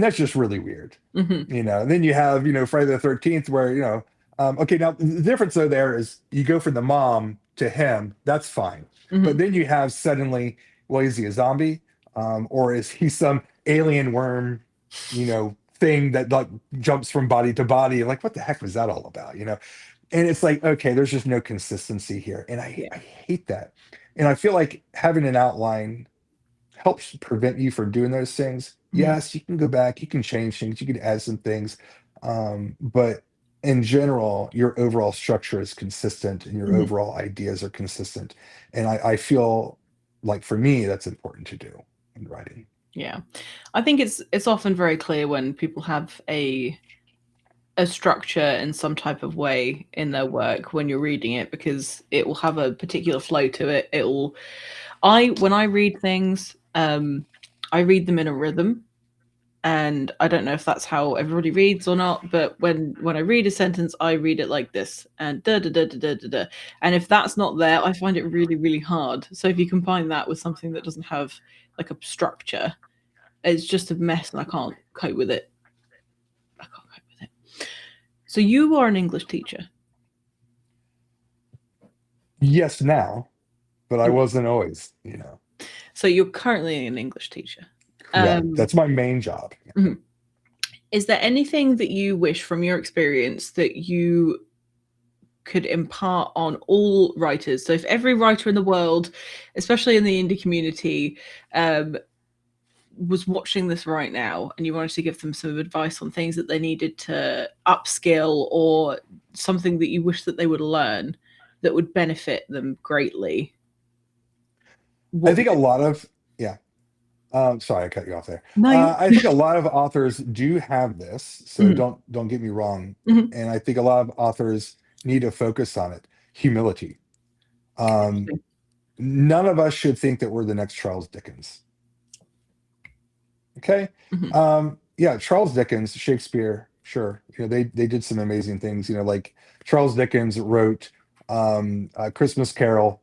that's just really weird. Mhm. And then you have, Friday the 13th, where, okay, now the difference though there is you go from the mom to him, that's fine. But Mhm. then you have suddenly, well, is he a zombie? Or is he some alien worm, thing that like jumps from body to body? Like, what the heck was that all about? And it's like, okay, there's just no consistency here. And I, Yeah. I hate that. And I feel like having an outline helps prevent you from doing those things. Mhm. Yes, you can go back, you can change things, you can add some things. But in general, your overall structure is consistent and your Mhm. overall ideas are consistent. And I feel like for me, that's important to do in writing. Yeah. I think it's often very clear when people have a structure in some type of way in their work when you're reading it, because it will have a particular flow to it. When I read things, I read them in a rhythm, and I don't know if that's how everybody reads or not, but when I read a sentence, I read it like this, and da da da da da da da. And if that's not there, I find it really, really hard. So if you combine that with something that doesn't have like a structure, it's just a mess, and I can't cope with it. I can't cope with it. So you are an English teacher. Yes, now, but I Mm. wasn't always. So you're currently an English teacher. Correct. Um, That's my main job. mhm. Is there anything that you wish from your experience that you could impart on all writers? So if every writer in the world, especially in the indie community, um, was watching this right now and you wanted to give them some advice on things that they needed to upskill or something that you wish that they would learn, that would benefit them greatly, I what think would a it lot of, yeah. Sorry, I cut you off there. No, I think a lot of authors do have this, so Mhm, don't get me wrong. mhm. And I think a lot of authors need to focus on it. Humility. Um, Interesting. None of us should think that we're the next Charles Dickens. Okay. Mhm, Yeah, Charles Dickens, Shakespeare, sure. They did some amazing things. Like Charles Dickens wrote A Christmas Carol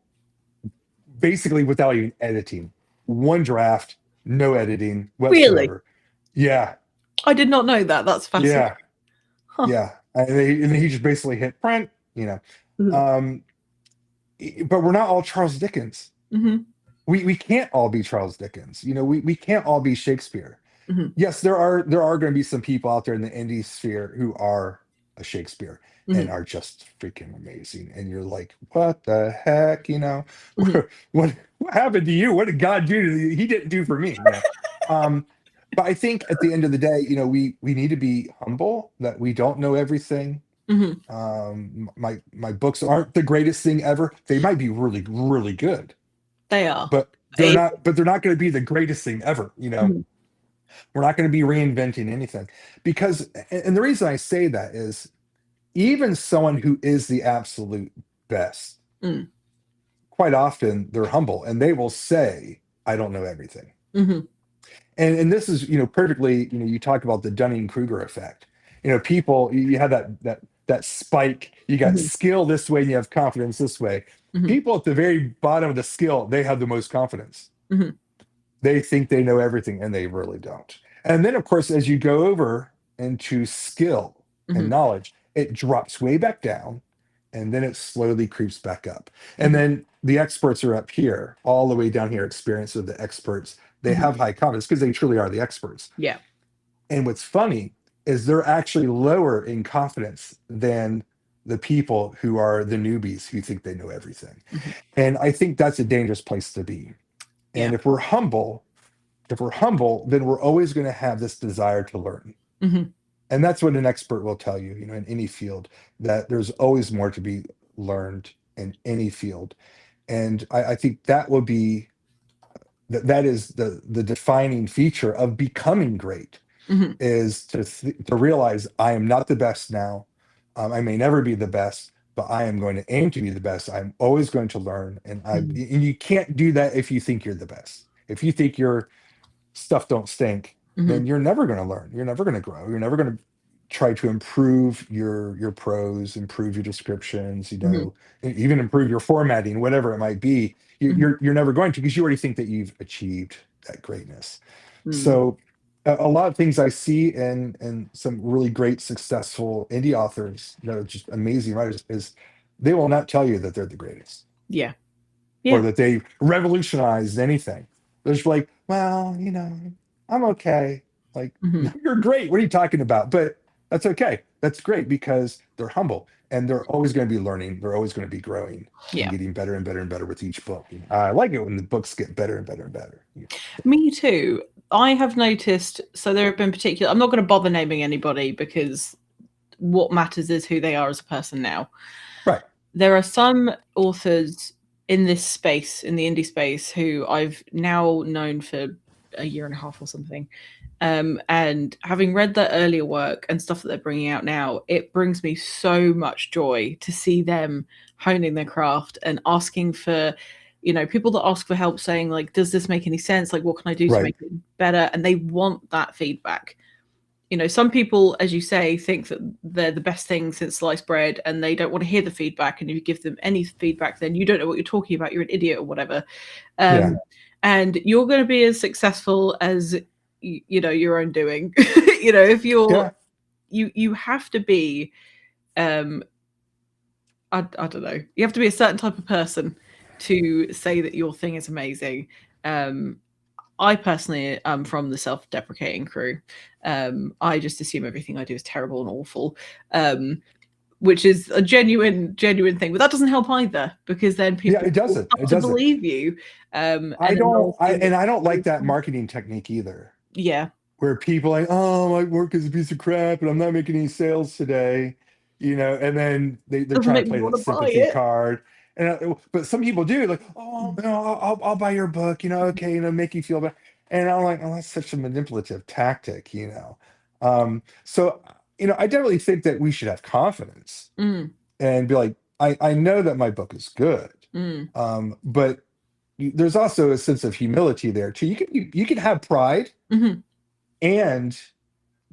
basically without even editing. One draft, no editing really? whatsoever. Yeah, I did not know that. That's fascinating. yeah, Huh. yeah. And then he just basically hit print, Mhm, Um, but we're not all Charles Dickens. mhm, We can't all be Charles Dickens. We can't all be Shakespeare. mhm, Yes, there are going to be some people out there in the indie sphere who are a Shakespeare and mhm, are just freaking amazing. And you're like, what the heck? mhm. What happened to you? What did God do to you? He didn't do for me. Um, but I think at the end of the day, we need to be humble that we don't know everything. Mhm. My books aren't the greatest thing ever. They might be really, really good, They are. but they're It- not, but they're not going to be the greatest thing ever. Mhm, We're not going to be reinventing anything because, and the reason I say that is even someone who is the absolute best, mm, quite often they're humble and they will say, I don't know everything. mhm, And this is, perfectly, you talk about the Dunning-Kruger effect. People, you have that spike, you got mhm, skill this way and you have confidence this way. mhm, People at the very bottom of the skill, they have the most confidence. mhm, They think they know everything and they really don't. And then, of course, as you go over into skill and mhm, knowledge, it drops way back down and then it slowly creeps back up. And mhm, then the experts are up here, all the way down here. Experience of the experts, they mhm. have high confidence because they truly are the experts. Yeah. And what's funny is they're actually lower in confidence than the people who are the newbies who think they know everything. Mhm. And I think that's a dangerous place to be. Yeah. And if we're humble, then we're always going to have this desire to learn. Mhm. And that's what an expert will tell you, in any field, that there's always more to be learned in any field. And I think that is the defining feature of becoming great, Mhm. is to realize I am not the best now. I may never be the best, but I am going to aim to be the best. I'm always going to learn, and Mhm. you can't do that if you think you're the best. If you think your stuff don't stink, then Mhm. you're never going to learn. You're never going to grow. You're never going to try to improve your prose, improve your descriptions, Mhm. even improve your formatting, whatever it might be. You, Mhm. you're never going to, because you already think that you've achieved that greatness. Mm. So a lot of things I see in some really great successful indie authors that are just amazing writers is they will not tell you that they're the greatest Yeah. or Yeah. that they revolutionized anything. They're just like, well, I'm okay. Like, Mhm. you're great. What are you talking about? But that's okay. That's great because they're humble and they're always going to be learning. They're always going to be growing and Yeah. getting better and better and better with each book. I like it when the books get better and better and better. Me too. I have noticed, so there have been particular, I'm not going to bother naming anybody because what matters is who they are as a person now. Right. There are some authors in this space, in the indie space, who I've now known for a year and a half or something. And having read their earlier work and stuff that they're bringing out now, it brings me so much joy to see them honing their craft and asking for, people that ask for help, saying like, does this make any sense? Like, what can I do to Right. make it better? And they want that feedback. Some people, as you say, think that they're the best thing since sliced bread and they don't want to hear the feedback. And if you give them any feedback, then you don't know what you're talking about. You're an idiot or whatever. Yeah. And you're going to be as successful as, your own doing. If Yeah. you have to be, I don't know, you have to be a certain type of person to say that your thing is amazing. I personally am from the self-deprecating crew. I just assume everything I do is terrible and awful, which is a genuine thing. But that doesn't help either, because then Yeah. people It will doesn't. It start to doesn't. believe you, and I then don't. they'll I assume that and I don't like that you're- marketing technique either, yeah, where people are like, oh, my work is a piece of crap and I'm not making any sales today. and then they're Doesn't trying make to me play want that to buy sympathy it. card. But some people do, like, oh no, I'll buy your book, okay, make you feel better. And I'm like, oh, that's such a manipulative tactic. So I definitely think that we should have confidence Mm, and be like, I know that my book is good. mm, But there's also a sense of humility there too. You can have pride mhm, and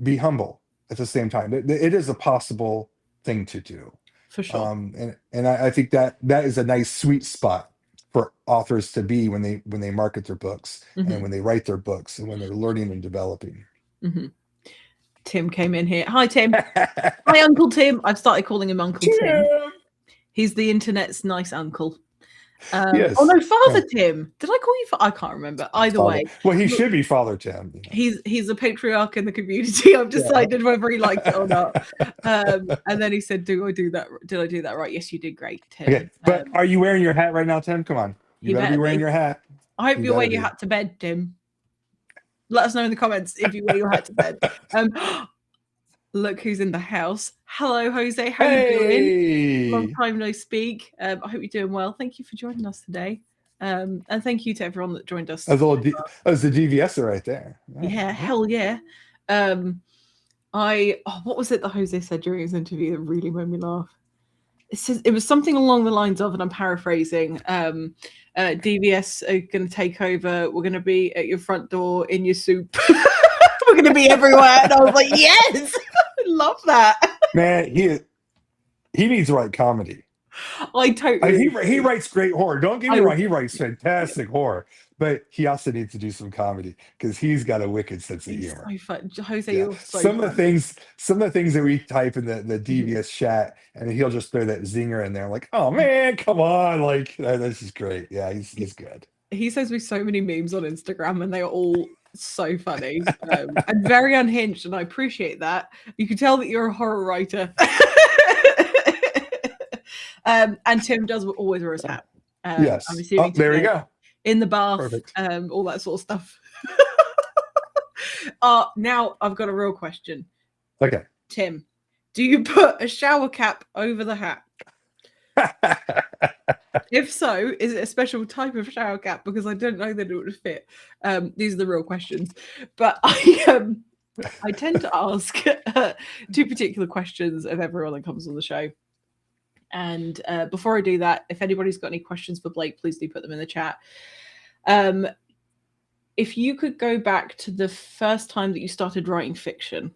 be humble at the same time. It is a possible thing to do. for sure. And I think that is a nice sweet spot for authors to be when they market their books and Hmm. when they write their books and when they're learning and developing. Hmm. Tim came in here. Hi, Tim. Hi, Uncle Tim. I've started calling him Uncle Tim. Tim! He's the internet's nice uncle. Oh Yes. no, Father Yeah. Tim. Did I call you? I can't remember. Either Father. way, Well, he look, should be Father Tim. he's a patriarch in the community. I've Yeah. decided whether he likes it or not. And then he said, "Do I do that? Did I do that right? Yes, you did great, Okay. Tim." But are you wearing your hat right now, Tim? Come on. You He better be better wearing be. your hat. I hope You you wear better your be. hat to bed, Tim. Let us know in the comments if you wear your hat to bed. Um, look who's in the house. Hello, Jose. How you doing? Long Hey! time no speak. I hope you're doing well. Thank you for joining us today. And thank you to everyone that joined us. That's the DVS right there. Yeah, hell yeah. What was it that Jose said during his interview that really made me laugh? It was something along the lines of, and I'm paraphrasing, DVS are going to take over. We're going to be at your front door in your soup. We're going to be everywhere. And I was like, yes, love that. Man, he needs to write comedy. I totally He writes great horror. Don't get me I wrong, he writes fantastic horror, but he also needs to do some comedy because he's got a wicked sense of He's humor. so fun. Jose, Yeah, you're so funny. some of the things that we type in the Mhm. devious chat, and he'll just throw that zinger in there. Like, oh man, come on, like this is great. Yeah, he's good. He sends me so many memes on Instagram, and they are all so funny and very unhinged, and I appreciate that. You can tell that you're a horror writer. And Tim does always wear his hat. I'm Yes. Oh, assuming there we today go. in the bath, Perfect. all that sort of stuff. Now I've got a real question. Okay. Tim, do you put a shower cap over the hat? If so, is it a special type of shower cap? Because I don't know that it would fit. These are the real questions. But I tend to ask two particular questions of everyone that comes on the show. And before I do that, if anybody's got any questions for Blake, please do put them in the chat. If you could go back to the first time that you started writing fiction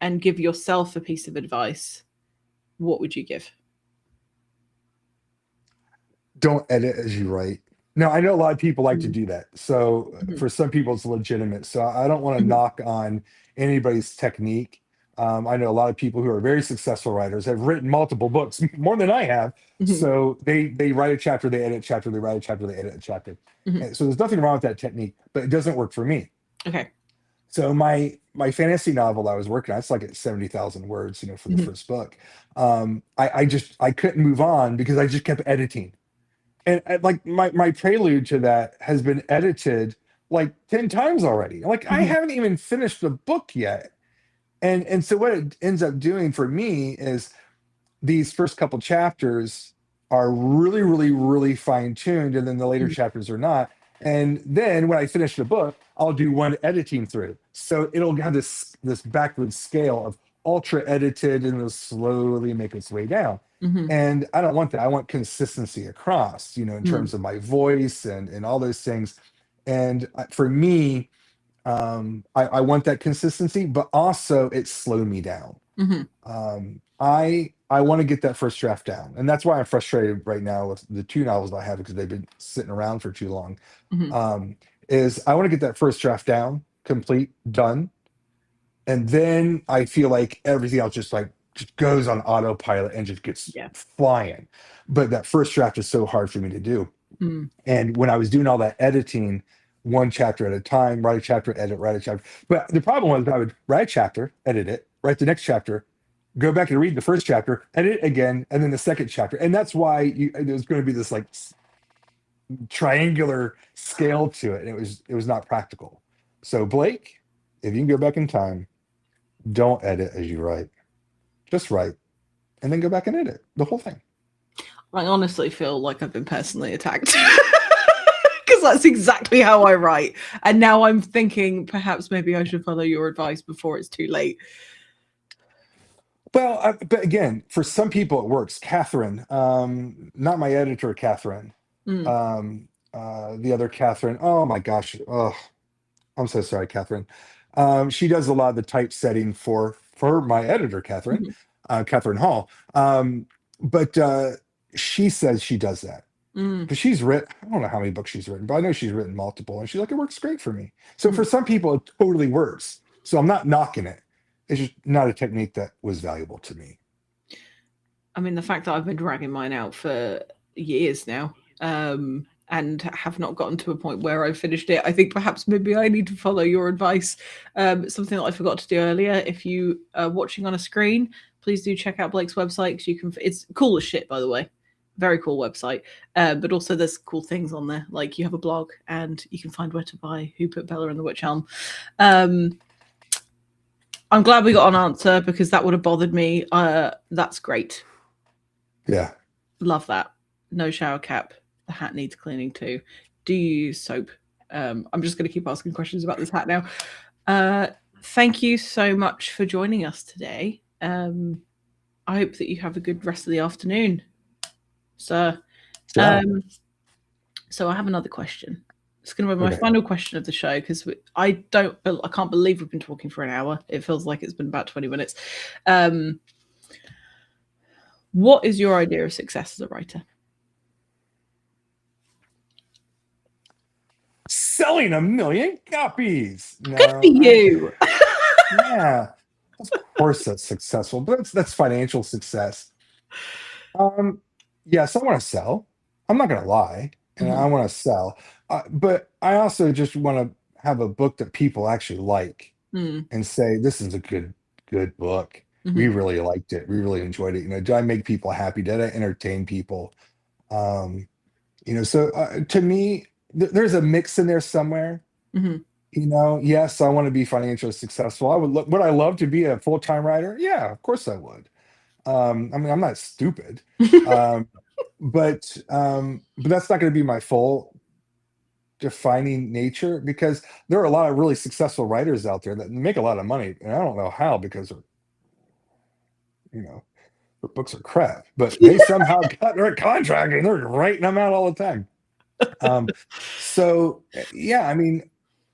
and give yourself a piece of advice, what would you give? Don't edit as you write. Now, I know a lot of people like to Mm. do that. So Mhm. for some people, it's legitimate. So I don't want to Mhm. knock on anybody's technique. I know a lot of people who are very successful writers have written multiple books, more than I have. Mhm. So they write a chapter, they edit a chapter, they write a chapter, they edit a chapter. Mhm. And so there's nothing wrong with that technique, but it doesn't work for me. Okay. So my fantasy novel I was working on, it's like at 70,000 words, for the Mhm. first book. I couldn't move on because I just kept editing. And like my prelude to that has been edited like 10 times already. Like I Mhm. haven't even finished the book yet. And so what it ends up doing for me is these first couple chapters are really, really, really fine tuned, and then the later Mhm. chapters are not. And then when I finish the book, I'll do one editing through. So it'll have this backward scale of ultra edited, and it'll slowly make its way down. Mhm. And I don't want that. I want consistency across, in Mhm. terms of my voice and all those things. And for me, I want that consistency, but also it slowed me down. Mhm. I want to get that first draft down, and that's why I'm frustrated right now with the two novels I have because they've been sitting around for too long. Mhm. Um, is I want to get that first draft down, complete, done, and then I feel like everything else just goes on autopilot and just gets Yeah. flying. But that first draft is so hard for me to do. Mm. And when I was doing all that editing, one chapter at a time, write a chapter, edit, write a chapter. But the problem was I would write a chapter, edit it, write the next chapter, go back and read the first chapter, edit it again, and then the second chapter. And that's why there's going to be this like triangular scale to it. And it was not practical. So Blake, if you can go back in time, don't edit as you write. Just write. and then go back and edit the whole thing. I honestly feel like I've been personally attacked. Because that's exactly how I write. And now I'm thinking perhaps maybe I should follow your advice before it's too late. Well, but again, for some people it works. Catherine, not my editor, Catherine. Mm. The other Catherine. Oh my gosh. Oh, I'm so sorry, Catherine. She does a lot of the typesetting for my editor, Catherine, Mhm. Catherine Hall. But she says she does that Mm. because she's written. I don't know how many books she's written, but I know she's written multiple, and she's like, it works great for me. So for Mm. some people, it totally works. So I'm not knocking it. It's just not a technique that was valuable to me. I mean, the fact that I've been dragging mine out for years now, and have not gotten to a point where I've finished it, I think perhaps maybe I need to follow your advice. Something that I forgot to do earlier. If you are watching on a screen, please do check out Blake's website because you can. It's cool as shit, by the way. Very cool website. But also there's cool things on there. Like you have a blog and you can find where to buy Who Put Bella in the Witch Elm. I'm glad we got an answer because that would have bothered me. That's great. Yeah. Love that. No shower cap. The hat needs cleaning too. Do you use soap? I'm just going to keep asking questions about this hat now. Thank you so much for joining us today. I hope that you have a good rest of the afternoon, sir. Sure. So I have another question. It's going to be my final question of the show because I can't believe we've been talking for an hour. It feels like it's been about 20 minutes. What is your idea of success as a writer? Selling 1 million copies. No, Good for you. Yeah, of course that's successful, but that's financial success. Yes, I want to sell. I'm not going to lie, and I want to sell, but I also just want to have a book that people actually like Mm-hmm. and say, "This is a good book. We really liked it. We really enjoyed it." You know, did I make people happy? Did I entertain people? You know, so to me, there's a mix in there somewhere. Mm-hmm. You know, yes, I want to be financially successful. Would I love to be a full-time writer? Yeah, of course I would. I mean, I'm not stupid. Um, but that's not going to be my full defining nature because there are a lot of really successful writers out there that make a lot of money, and I don't know how because you know, their books are crap, but they somehow got their contract and they're writing them out all the time. So yeah, I mean,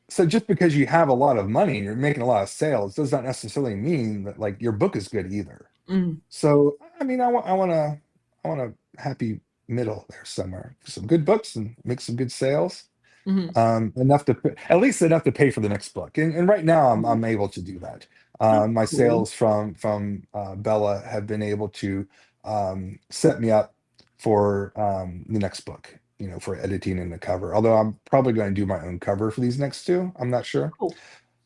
so just because you have a lot of money and you're making a lot of sales does not necessarily mean that like your book is good either. Mm. So I mean, I want a happy middle there somewhere. Some good books and make some good sales. Enough to at least enough to pay for the next book. And right now I'm able to do that. That's My cool. sales from Bella have been able to set me up for the next book, you know, for editing and the cover. Although I'm probably going to do my own cover for these next two. I'm not sure. Cool.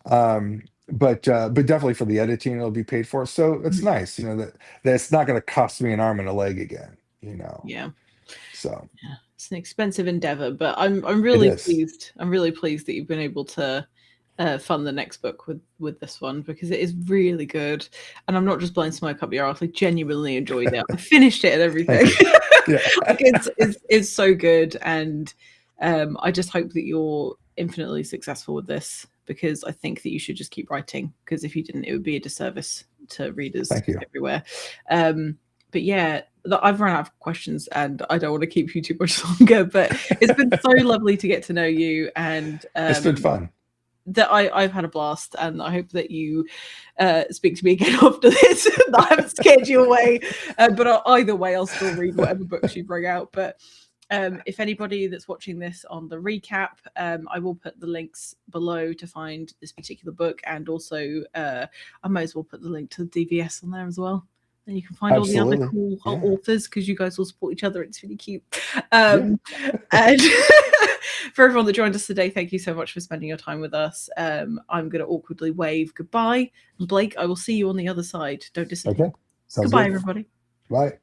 But definitely for the editing it'll be paid for. So it's nice, you know, that it's not going to cost me an arm and a leg again, you know. Yeah. So yeah, it's an expensive endeavor, but I'm it really is. pleased. I'm really pleased that you've been able to fund the next book with this one because it is really good. And I'm not just blowing smoke up your ass. I genuinely enjoyed it. I finished it and everything. Yeah. Like it's so good, and I just hope that you're infinitely successful with this because I think that you should just keep writing because if you didn't, it would be a disservice to readers Thank you. everywhere. But yeah, I've run out of questions and I don't want to keep you too much longer. But it's been so lovely to get to know you, and It's been fun. that I've had a blast, and I hope that you speak to me again after this. I haven't scared you away, but either way, I'll still read whatever books you bring out. But if anybody that's watching this on the recap, I will put the links below to find this particular book, and also I might as well put the link to the DVS on there as well. And you can find all the other cool authors because you guys all support each other. It's really cute. And for everyone that joined us today, thank you so much for spending your time with us. I'm going to awkwardly wave goodbye. And Blake, I will see you on the other side. Don't disappear. Okay. Sounds Goodbye, good. everybody. Bye.